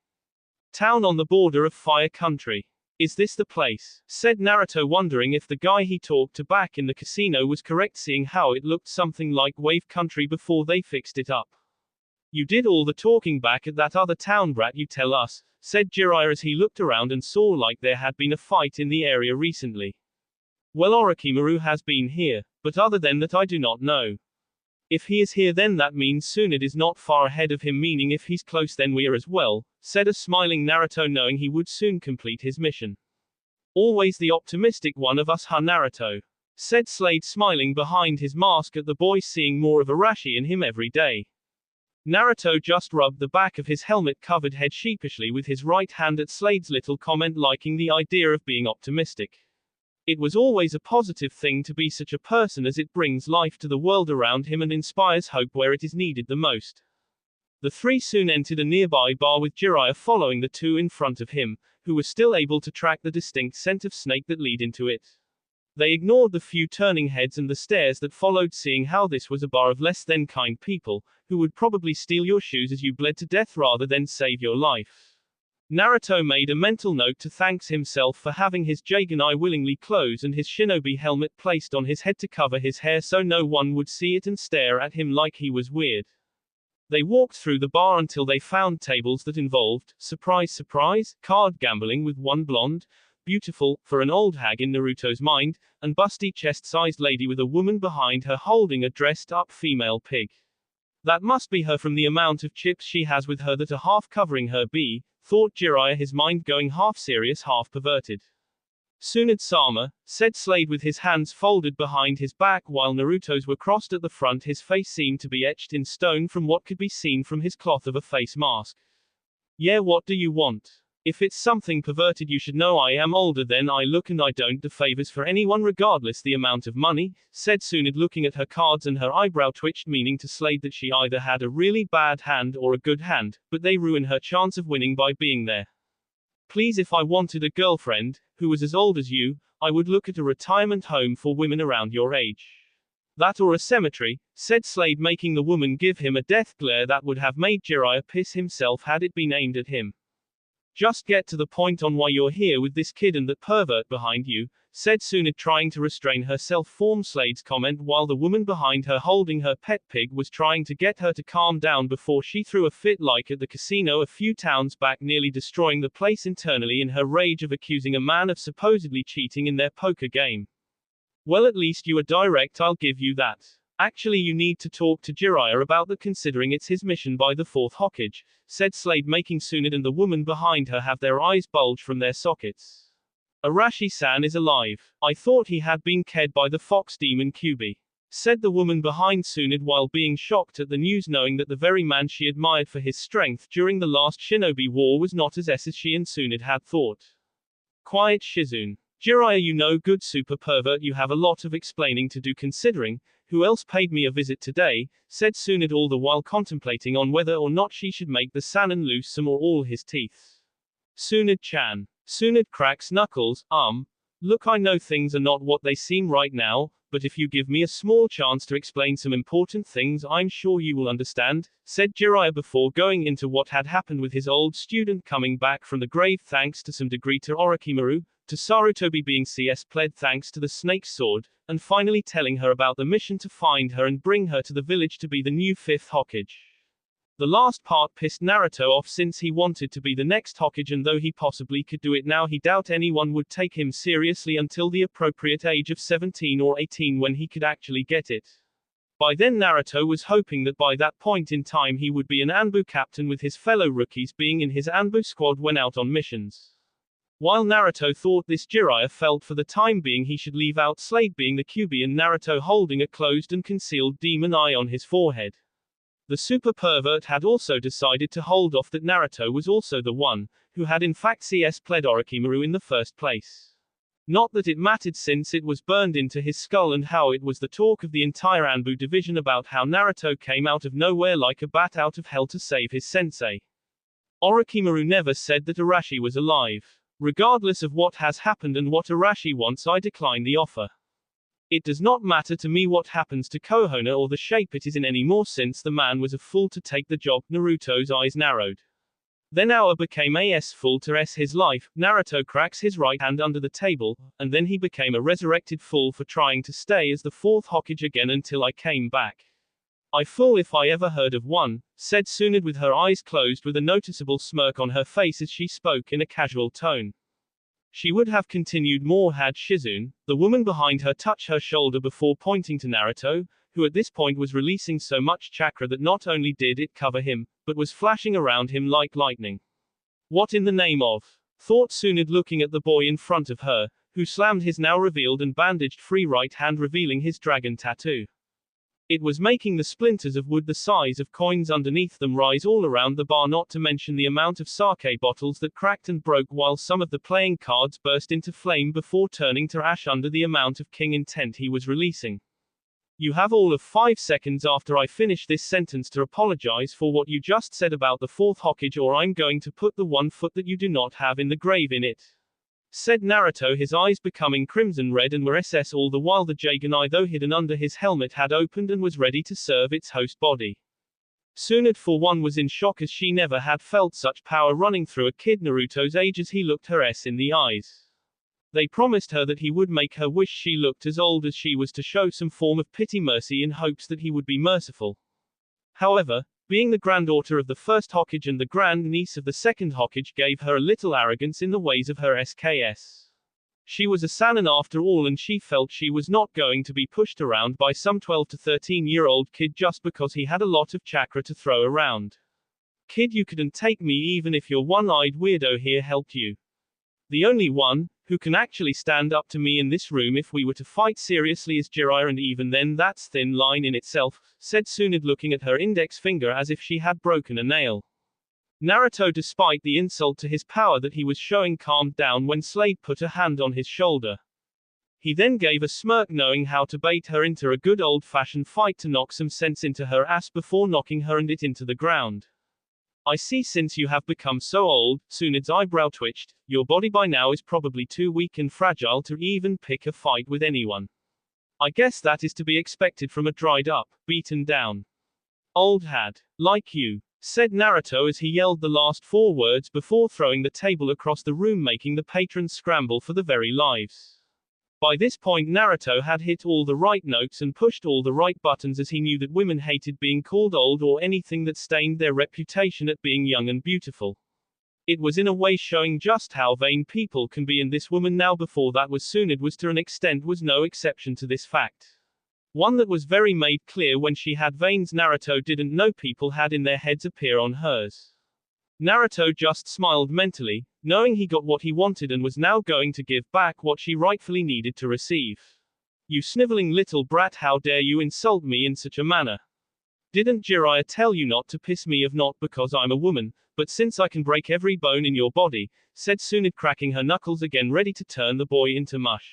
Town on the border of Fire Country. Is this the place? Said Naruto, wondering if the guy he talked to back in the casino was correct, seeing how it looked something like Wave Country before they fixed it up. You did all the talking back at that other town, brat, you tell us, said Jiraiya as he looked around and saw like there had been a fight in the area recently. Well, Orochimaru has been here, but other than that I do not know. If he is here, then that means Tsunade is not far ahead of him, meaning if he's close then we are as well, said a smiling Naruto, knowing he would soon complete his mission. Always the optimistic one of us, huh, Naruto? Said Slade, smiling behind his mask at the boy, seeing more of Arashi in him every day. Naruto just rubbed the back of his helmet-covered head sheepishly with his right hand at Slade's little comment, liking the idea of being optimistic. It was always a positive thing to be such a person, as it brings life to the world around him and inspires hope where it is needed the most. The three soon entered a nearby bar with Jiraiya following the two in front of him, who were still able to track the distinct scent of snake that lead into it. They ignored the few turning heads and the stares that followed, seeing how this was a bar of less than kind people, who would probably steal your shoes as you bled to death rather than save your life. Naruto made a mental note to thank himself for having his Jaganai willingly close and his shinobi helmet placed on his head to cover his hair so no one would see it and stare at him like he was weird. They walked through the bar until they found tables that involved, surprise surprise, card gambling with one blonde, beautiful, for an old hag in Naruto's mind, and busty chest-sized lady with a woman behind her holding a dressed-up female pig. That must be her from the amount of chips she has with her that are half covering her bee, thought Jiraiya, his mind going half serious, half perverted. Tsunade-sama, said Slade with his hands folded behind his back while Naruto's were crossed at the front. His face seemed to be etched in stone from what could be seen from his cloth of a face mask. Yeah, what do you want? If it's something perverted, you should know I am older than I look and I don't do favors for anyone regardless the amount of money, said Tsunade, looking at her cards, and her eyebrow twitched, meaning to Slade that she either had a really bad hand or a good hand, but they ruin her chance of winning by being there. Please, if I wanted a girlfriend, who was as old as you, I would look at a retirement home for women around your age. That or a cemetery, said Slade, making the woman give him a death glare that would have made Jiraiya piss himself had it been aimed at him. Just get to the point on why you're here with this kid and that pervert behind you, said Tsunade, trying to restrain herself from Slade's comment while the woman behind her holding her pet pig was trying to get her to calm down before she threw a fit like at the casino a few towns back, nearly destroying the place internally in her rage of accusing a man of supposedly cheating in their poker game. Well, at least you are direct, I'll give you that. Actually, you need to talk to Jiraiya about that, considering it's his mission by the fourth Hokage, said Slade, making Tsunade and the woman behind her have their eyes bulge from their sockets. Arashi-san is alive. I thought he had been killed by the fox demon Kyuubi, said the woman behind Tsunade while being shocked at the news, knowing that the very man she admired for his strength during the last shinobi war was not as she and Tsunade had thought. Quiet, Shizune. Jiraiya, you know, good super pervert, you have a lot of explaining to do, considering who else paid me a visit today, said Tsunade, all the while contemplating on whether or not she should make the Sannin lose some or all his teeth. Tsunade-chan. Tsunade cracks knuckles. Look, I know things are not what they seem right now, but if you give me a small chance to explain some important things, I'm sure you will understand, said Jiraiya before going into what had happened with his old student coming back from the grave thanks to some degree to Orochimaru, to Sarutobi being pled thanks to the snake's sword, and finally telling her about the mission to find her and bring her to the village to be the new fifth Hokage. The last part pissed Naruto off, since he wanted to be the next Hokage, and though he possibly could do it now, he doubt anyone would take him seriously until the appropriate age of 17 or 18 when he could actually get it. By then Naruto was hoping that by that point in time he would be an Anbu captain, with his fellow rookies being in his Anbu squad when out on missions. While Naruto thought this, Jiraiya felt for the time being he should leave out Slade being the Kyuubi and Naruto holding a closed and concealed demon eye on his forehead. The super pervert had also decided to hold off that Naruto was also the one who had in fact pled Orochimaru in the first place. Not that it mattered, since it was burned into his skull, and how it was the talk of the entire Anbu division about how Naruto came out of nowhere like a bat out of hell to save his sensei. Orochimaru never said that Arashi was alive. Regardless of what has happened and what Arashi wants, I decline the offer. It does not matter to me what happens to Konoha or the shape it is in anymore, since the man was a fool to take the job. Naruto's eyes narrowed. Then hour became as full to his life, Naruto cracks his right hand under the table, and then he became a resurrected fool for trying to stay as the fourth Hokage again until I came back. I fool if I ever heard of one, said Tsunade with her eyes closed with a noticeable smirk on her face as she spoke in a casual tone. She would have continued more had Shizune, the woman behind her, touch her shoulder before pointing to Naruto, who at this point was releasing so much chakra that not only did it cover him, but was flashing around him like lightning. What in the name of? Thought Tsunade looking at the boy in front of her, who slammed his now revealed and bandaged free right hand revealing his dragon tattoo. It was making the splinters of wood the size of coins underneath them rise all around the bar, not to mention the amount of sake bottles that cracked and broke while some of the playing cards burst into flame before turning to ash under the amount of king intent he was releasing. You have all of 5 seconds after I finish this sentence to apologize for what you just said about the fourth Hokage, or I'm going to put the one foot that you do not have in the grave in it. Said Naruto, his eyes becoming crimson red and were SS all the while the Jaganai, though hidden under his helmet, had opened and was ready to serve its host body. Tsunade for one was in shock as she never had felt such power running through a kid Naruto's age as he looked her in the eyes. They promised her that he would make her wish she looked as old as she was to show some form of pity mercy in hopes that he would be merciful. However, being the granddaughter of the first Hokage and the grand niece of the second Hokage gave her a little arrogance in the ways of her SKS. She was a Sannin after all, and she felt she was not going to be pushed around by some 12 to 13-year-old kid just because he had a lot of chakra to throw around. Kid, you couldn't take me even if your one-eyed weirdo here helped you. The only one who can actually stand up to me in this room if we were to fight seriously is Jiraiya, and even then that's thin line in itself, said Tsunade looking at her index finger as if she had broken a nail. Naruto, despite the insult to his power that he was showing, calmed down when Slade put a hand on his shoulder. He then gave a smirk, knowing how to bait her into a good old-fashioned fight to knock some sense into her ass before knocking her and it into the ground. I see, since you have become so old, Tsunade's eyebrow twitched, your body by now is probably too weak and fragile to even pick a fight with anyone. I guess that is to be expected from a dried up, beaten down old had like you, said Naruto as he yelled the last 4 words before throwing the table across the room, making the patrons scramble for their very lives. By this point Naruto had hit all the right notes and pushed all the right buttons, as he knew that women hated being called old or anything that stained their reputation at being young and beautiful. It was in a way showing just how vain people can be, and this woman now before that was Tsunade was to an extent was no exception to this fact. One that was very made clear when she had veins Naruto didn't know people had in their heads appear on hers. Naruto just smiled mentally, knowing he got what he wanted and was now going to give back what she rightfully needed to receive. You sniveling little brat, how dare you insult me in such a manner? Didn't Jiraiya tell you not to piss me off? Not because I'm a woman, but since I can break every bone in your body, said Tsunade, cracking her knuckles again ready to turn the boy into mush.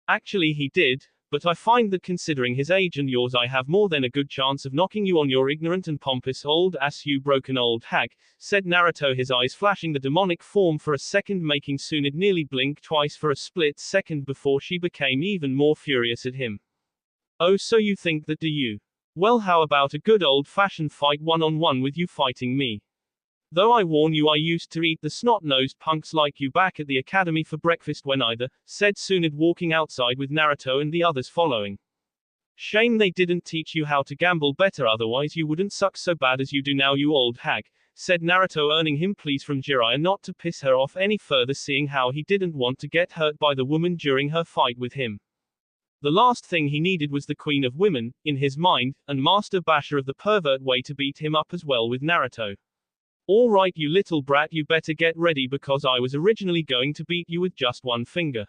Actually he did, but I find that considering his age and yours I have more than a good chance of knocking you on your ignorant and pompous old ass, you broken old hag, said Naruto, his eyes flashing the demonic form for a second, making Tsunade nearly blink twice for a split second before she became even more furious at him. Oh, so you think that, do you? Well, how about a good old-fashioned fight one-on-one with you fighting me? Though I warn you, I used to eat the snot-nosed punks like you back at the academy for breakfast when either, said Tsunade, walking outside with Naruto and the others following. Shame they didn't teach you how to gamble better, otherwise you wouldn't suck so bad as you do now, you old hag, said Naruto, earning him pleas from Jiraiya not to piss her off any further, seeing how he didn't want to get hurt by the woman during her fight with him. The last thing he needed was the queen of women, in his mind, and master basher of the pervert way to beat him up as well with Naruto. All right, you little brat, you better get ready, because I was originally going to beat you with just one finger.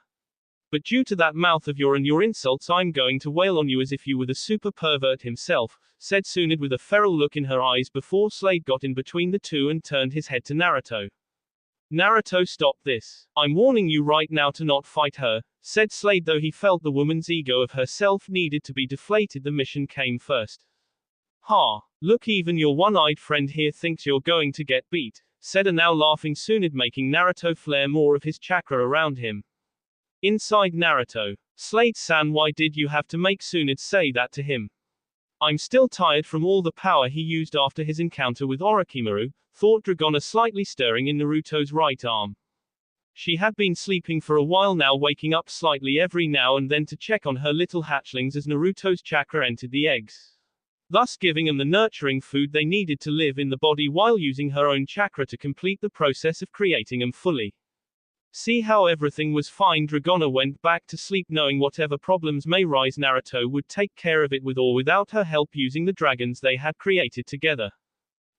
But due to that mouth of yours and your insults, I'm going to wail on you as if you were the super pervert himself, said Tsunade with a feral look in her eyes before Slade got in between the two and turned his head to Naruto. Naruto, stop this. I'm warning you right now to not fight her, said Slade, though he felt the woman's ego of herself needed to be deflated. The mission came first. Ha! Look, even your one-eyed friend here thinks you're going to get beat, said a now laughing Tsunade, making Naruto flare more of his chakra around him. Inside Naruto. Slade-san, why did you have to make Tsunade say that to him? I'm still tired from all the power he used after his encounter with Orochimaru, thought Dragona, slightly stirring in Naruto's right arm. She had been sleeping for a while now, waking up slightly every now and then to check on her little hatchlings as Naruto's chakra entered the eggs, thus giving them the nurturing food they needed to live in the body while using her own chakra to complete the process of creating them fully. See how everything was fine. Dragona went back to sleep knowing whatever problems may rise, Naruto would take care of it with or without her help using the dragons they had created together.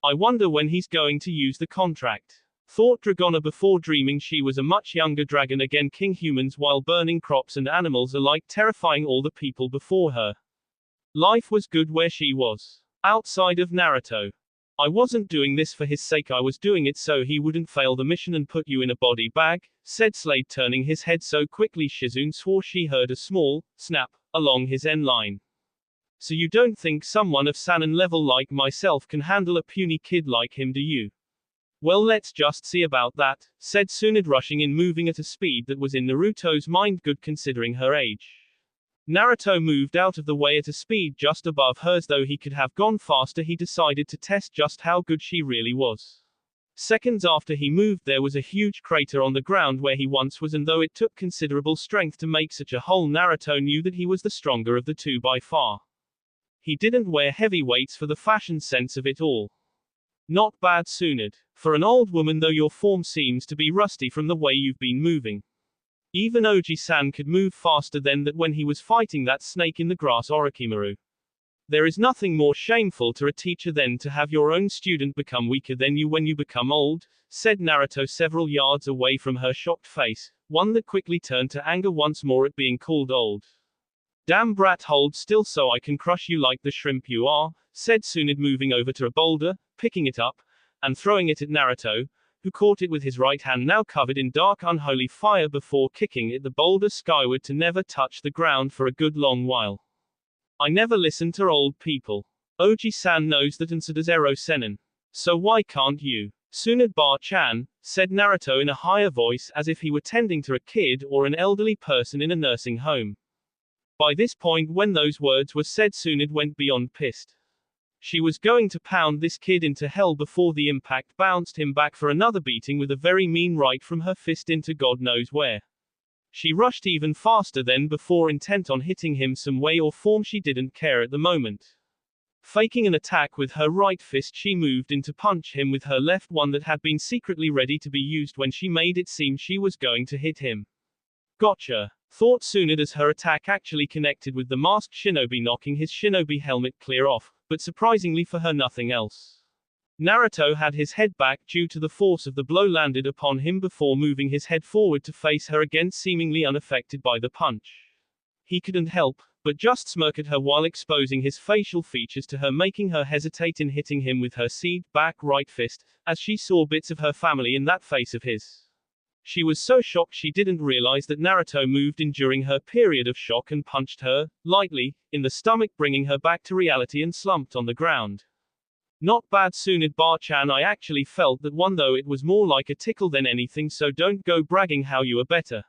I wonder when he's going to use the contract, thought Dragona before dreaming she was a much younger dragon again, king humans while burning crops and animals alike, terrifying all the people before her. Life was good where she was, outside of Naruto. I wasn't doing this for his sake, I was doing it so he wouldn't fail the mission and put you in a body bag, said Slade, turning his head so quickly Shizune swore she heard a small snap along his end line. So you don't think someone of Sannin level like myself can handle a puny kid like him, do you? Well, let's just see about that, said Tsunade, rushing in, moving at a speed that was in Naruto's mind good considering her age. Naruto moved out of the way at a speed just above hers. Though he could have gone faster, he decided to test just how good she really was. Seconds after he moved, there was a huge crater on the ground where he once was, and though it took considerable strength to make such a hole, Naruto knew that he was the stronger of the two by far. He didn't wear heavy weights for the fashion sense of it all. Not bad, Tsunade. For an old woman, though, your form seems to be rusty from the way you've been moving. Even Oji-san could move faster than that when he was fighting that snake in the grass, Orochimaru. There is nothing more shameful to a teacher than to have your own student become weaker than you when you become old, said Naruto several yards away from her shocked face, one that quickly turned to anger once more at being called old. Damn brat, hold still so I can crush you like the shrimp you are, said Tsunade, moving over to a boulder, picking it up, and throwing it at Naruto, who caught it with his right hand now covered in dark unholy fire before kicking it the boulder skyward to never touch the ground for a good long while. I never listen to old people. Oji-san knows that, and so does Ero Sennin. So why can't you? Tsunade Bar-chan, said Naruto in a higher voice, as if he were tending to a kid or an elderly person in a nursing home. By this point, when those words were said, Tsunade went beyond pissed. She was going to pound this kid into hell before the impact bounced him back for another beating with a very mean right from her fist into God knows where. She rushed even faster than before, intent on hitting him some way or form. She didn't care at the moment. Faking an attack with her right fist, she moved in to punch him with her left, one that had been secretly ready to be used when she made it seem she was going to hit him. Gotcha, thought Tsunade as her attack actually connected with the masked shinobi, knocking his shinobi helmet clear off, but surprisingly for her nothing else. Naruto had his head back due to the force of the blow landed upon him before moving his head forward to face her again, seemingly unaffected by the punch. He couldn't help but just smirk at her while exposing his facial features to her, making her hesitate in hitting him with her seed back right fist, as she saw bits of her family in that face of his. She was so shocked she didn't realize that Naruto moved in during her period of shock and punched her, lightly, in the stomach, bringing her back to reality and slumped on the ground. Not bad, Tsunade Bar-chan. I actually felt that one, though it was more like a tickle than anything, so don't go bragging how you are better.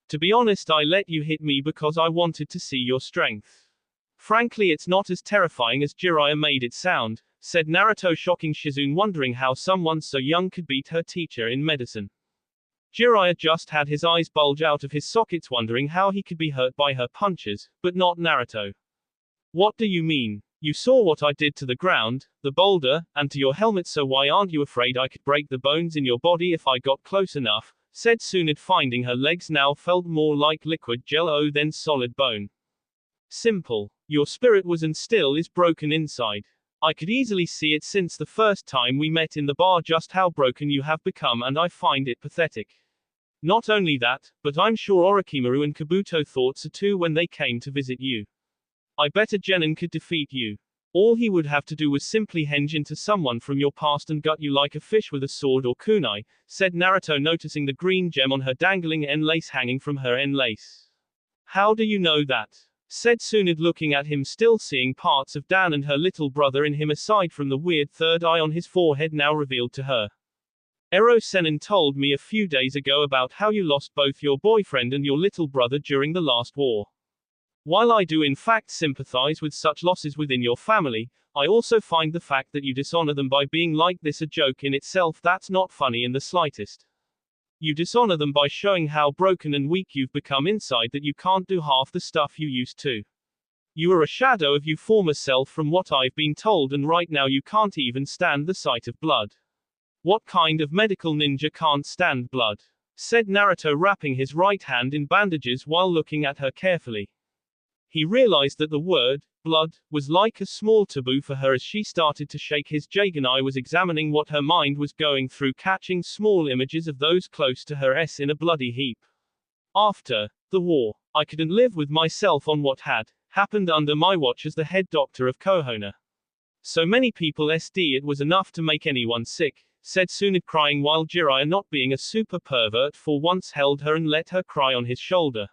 To be honest, I let you hit me because I wanted to see your strength. Frankly, it's not as terrifying as Jiraiya made it sound, said Naruto, shocking Shizune, wondering how someone so young could beat her teacher in medicine. Jiraiya just had his eyes bulge out of his sockets, wondering how he could be hurt by her punches, but not Naruto. What do you mean? You saw what I did to the ground, the boulder, and to your helmet, so why aren't you afraid I could break the bones in your body if I got close enough, said Tsunade, finding her legs now felt more like liquid jello than solid bone. Simple. Your spirit was and still is broken inside. I could easily see it since the first time we met in the bar just how broken you have become, and I find it pathetic. Not only that, but I'm sure Orochimaru and Kabuto thought so too when they came to visit you. I bet a genin could defeat you. All he would have to do was simply henge into someone from your past and gut you like a fish with a sword or kunai, said Naruto, noticing the green gem on her dangling end lace hanging from her end lace. How do you know that? Said Tsunade, looking at him, still seeing parts of Dan and her little brother in him aside from the weird third eye on his forehead now revealed to her. Ero Sennin told me a few days ago about how you lost both your boyfriend and your little brother during the last war. While I do in fact sympathize with such losses within your family, I also find the fact that you dishonor them by being like this a joke in itself. That's not funny in the slightest. You dishonor them by showing how broken and weak you've become inside, that you can't do half the stuff you used to. You are a shadow of your former self from what I've been told, and right now you can't even stand the sight of blood. What kind of medical ninja can't stand blood? Said Naruto, wrapping his right hand in bandages while looking at her carefully. He realized that the word, blood, was like a small taboo for her as she started to shake. His Jaganai was examining what her mind was going through, catching small images of those close to her in a bloody heap. After the war, I couldn't live with myself on what had happened under my watch as the head doctor of Kohono. So many people SD, it was enough to make anyone sick, said Tsunade, crying while Jiraiya, not being a super pervert for once, held her and let her cry on his shoulder.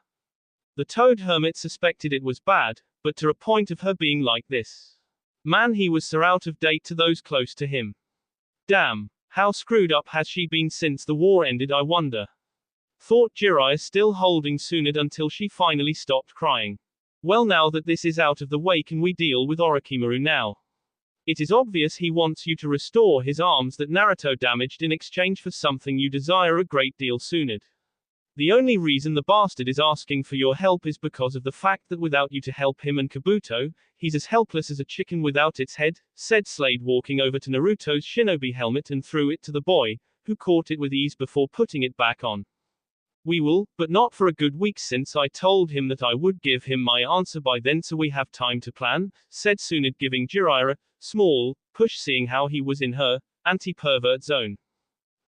The toad hermit suspected it was bad, but to a point of her being like this. Man, he was so out of date to those close to him. Damn, how screwed up has she been since the war ended, I wonder? Thought Jiraiya, still holding Tsunade until she finally stopped crying. Well, now that this is out of the way, can we deal with Orochimaru now? It is obvious he wants you to restore his arms that Naruto damaged in exchange for something you desire a great deal, Tsunade. The only reason the bastard is asking for your help is because of the fact that without you to help him and Kabuto, he's as helpless as a chicken without its head, said Slade, walking over to Naruto's shinobi helmet and threw it to the boy, who caught it with ease before putting it back on. We will, but not for a good week, since I told him that I would give him my answer by then, so we have time to plan, said Tsunade, giving Jiraiya a small push, seeing how he was in her anti-pervert zone.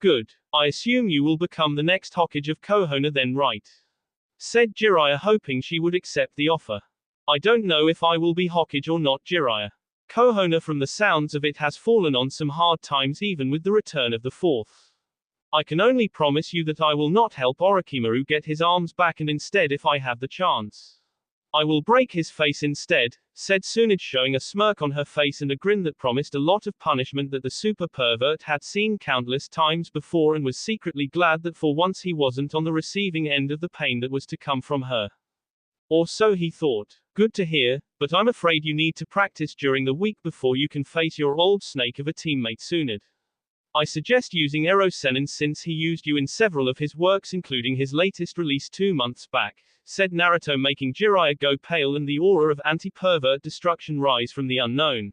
Good. I assume you will become the next Hokage of Kohono then, right? Said Jiraiya, hoping she would accept the offer. I don't know if I will be Hokage or not, Jiraiya. Kohono, from the sounds of it, has fallen on some hard times even with the return of the fourth. I can only promise you that I will not help Orochimaru get his arms back, and instead, if I have the chance, I will break his face instead, said Tsunade, showing a smirk on her face and a grin that promised a lot of punishment that the super pervert had seen countless times before, and was secretly glad that for once he wasn't on the receiving end of the pain that was to come from her. Or so he thought. Good to hear, but I'm afraid you need to practice during the week before you can face your old snake of a teammate Tsunade. I suggest using Erosenin since he used you in several of his works, including his latest release 2 months back, said Naruto, making Jiraiya go pale and the aura of anti-pervert destruction rise from the unknown.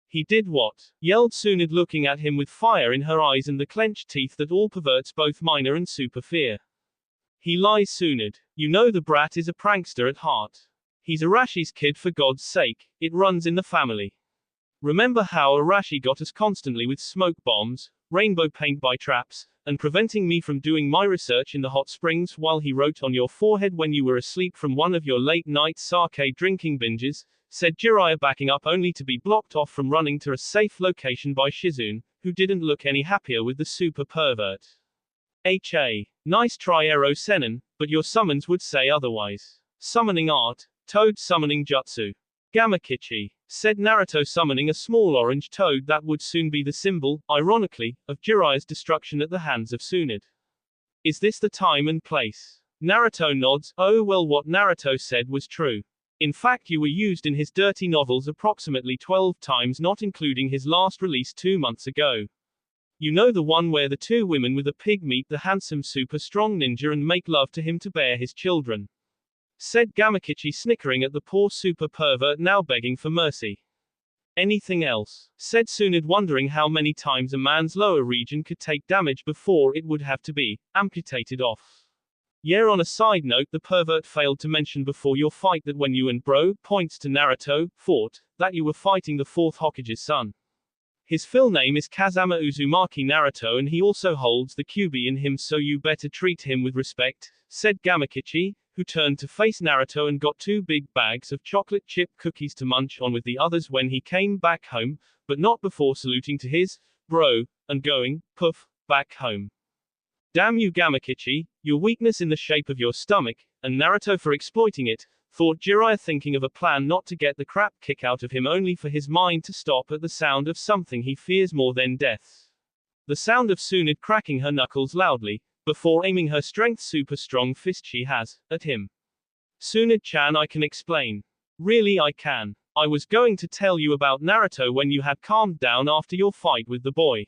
He did what? Yelled Tsunade, looking at him with fire in her eyes and the clenched teeth that all perverts both minor and super fear. He lies, Tsunade. You know the brat is a prankster at heart. He's Arashi's kid, for God's sake, it runs in the family. Remember how Arashi got us constantly with smoke bombs, rainbow paint by traps, and preventing me from doing my research in the hot springs while he wrote on your forehead when you were asleep from one of your late-night sake drinking binges, said Jiraiya, backing up only to be blocked off from running to a safe location by Shizune, who didn't look any happier with the super pervert. Nice try, Erosenin, but your summons would say otherwise. Summoning art, toad summoning jutsu. Gamakichi, said Naruto, summoning a small orange toad that would soon be the symbol, ironically, of Jiraiya's destruction at the hands of Tsunade. Is this the time and place? Naruto nods. Oh well, what Naruto said was true. In fact, you were used in his dirty novels approximately 12 times, not including his last release 2 months ago. You know, the one where the 2 women with a pig meet the handsome super strong ninja and make love to him to bear his children. Said Gamakichi, snickering at the poor super pervert now begging for mercy. Anything else? Said Tsunade, wondering how many times a man's lower region could take damage before it would have to be amputated off. Yeah, on a side note, the pervert failed to mention before your fight that when you and bro, points to Naruto, fought, that you were fighting the 4th Hokage's son. His full name is Kazama Uzumaki Naruto, and he also holds the Kyuubi in him, so you better treat him with respect, said Gamakichi, who turned to face Naruto and got 2 big bags of chocolate chip cookies to munch on with the others when he came back home, but not before saluting to his bro, and going, poof, back home. Damn you, Gamakichi, your weakness in the shape of your stomach, and Naruto for exploiting it, thought Jiraiya, thinking of a plan not to get the crap kick out of him, only for his mind to stop at the sound of something he fears more than death. The sound of Tsunade cracking her knuckles loudly, before aiming her strength super strong fist she has, at him. Tsunade-chan, I can explain. Really, I can. I was going to tell you about Naruto when you had calmed down after your fight with the boy.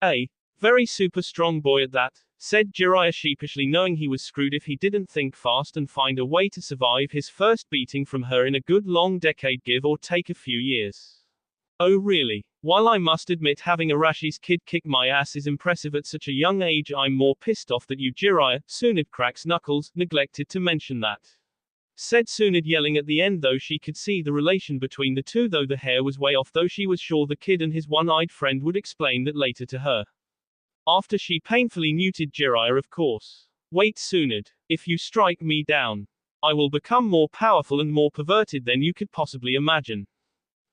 A very super strong boy at that, said Jiraiya sheepishly, knowing he was screwed if he didn't think fast and find a way to survive his first beating from her in a good long decade, give or take a few years. Oh really? While I must admit having Arashi's kid kick my ass is impressive at such a young age, I'm more pissed off that you, Jiraiya, Tsunade cracks knuckles, neglected to mention that. Said Tsunade, yelling at the end, though she could see the relation between the two, though the hair was way off, though she was sure the kid and his one-eyed friend would explain that later to her. After she painfully muted Jiraiya, of course. Wait, Tsunade, if you strike me down, I will become more powerful and more perverted than you could possibly imagine.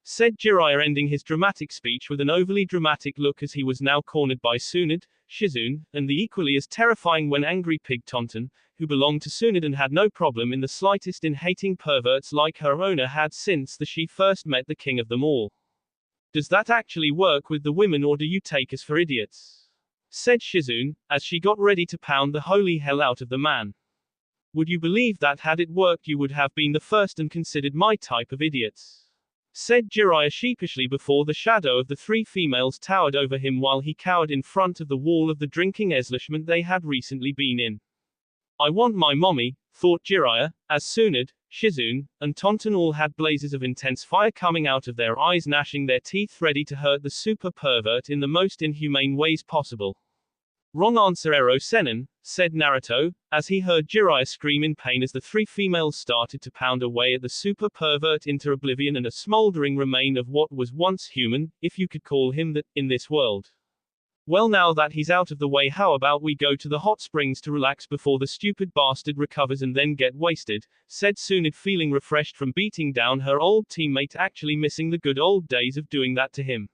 Said Jiraiya, ending his dramatic speech with an overly dramatic look as he was now cornered by Tsunade, Shizune, and the equally as terrifying when angry pig Tonton, who belonged to Tsunade and had no problem in the slightest in hating perverts like her owner had since she first met the king of them all. Does that actually work with the women, or do you take us for idiots? Said Shizune, as she got ready to pound the holy hell out of the man. Would you believe that had it worked you would have been the first and considered my type of idiots? Said Jiraiya sheepishly before the shadow of the three females towered over him while he cowered in front of the wall of the drinking establishment they had recently been in. I want my mommy, thought Jiraiya, as Tsunade, Shizune, and Tonton all had blazes of intense fire coming out of their eyes, gnashing their teeth ready to hurt the super pervert in the most inhumane ways possible. Wrong answer, Ero Senin, said Naruto, as he heard Jiraiya scream in pain as the three females started to pound away at the super pervert into oblivion and a smoldering remain of what was once human, if you could call him that, in this world. Well, now that he's out of the way, how about we go to the hot springs to relax before the stupid bastard recovers and then get wasted, said Tsunade, feeling refreshed from beating down her old teammate, actually missing the good old days of doing that to him.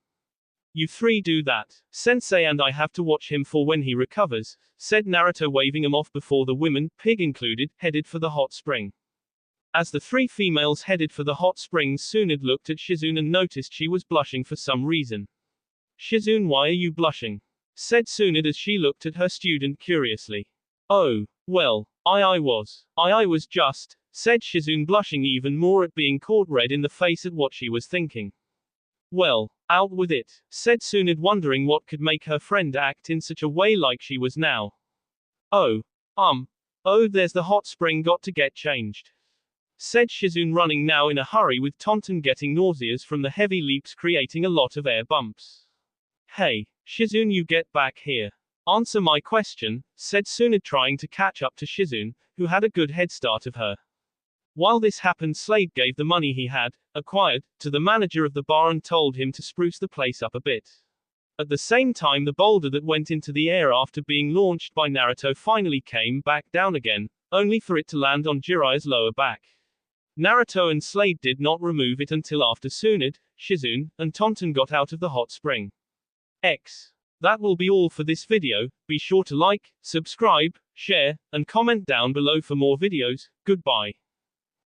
You three do that, Sensei, and I have to watch him for when he recovers, said Naruto, waving him off before the women, pig included, headed for the hot spring. As the three females headed for the hot springs, Tsunade looked at Shizune and noticed she was blushing for some reason. Shizune, why are you blushing? Said Tsunade as she looked at her student curiously. Oh, well, I was just, said Shizune, blushing even more at being caught red in the face at what she was thinking. Well, out with it, said Tsunade, wondering what could make her friend act in such a way like she was now. Oh, there's the hot spring, got to get changed, said Shizune, running now in a hurry with Tonton getting nauseous from the heavy leaps creating a lot of air bumps. Hey, Shizune, you get back here. Answer my question, said Tsunade, trying to catch up to Shizune, who had a good head start of her. While this happened, Slade gave the money he had acquired to the manager of the bar and told him to spruce the place up a bit. At the same time, the boulder that went into the air after being launched by Naruto finally came back down again, only for it to land on Jiraiya's lower back. Naruto and Slade did not remove it until after Tsunade, Shizune, and Tonton got out of the hot spring. That will be all for this video. Be sure to like, subscribe, share, and comment down below for more videos. Goodbye.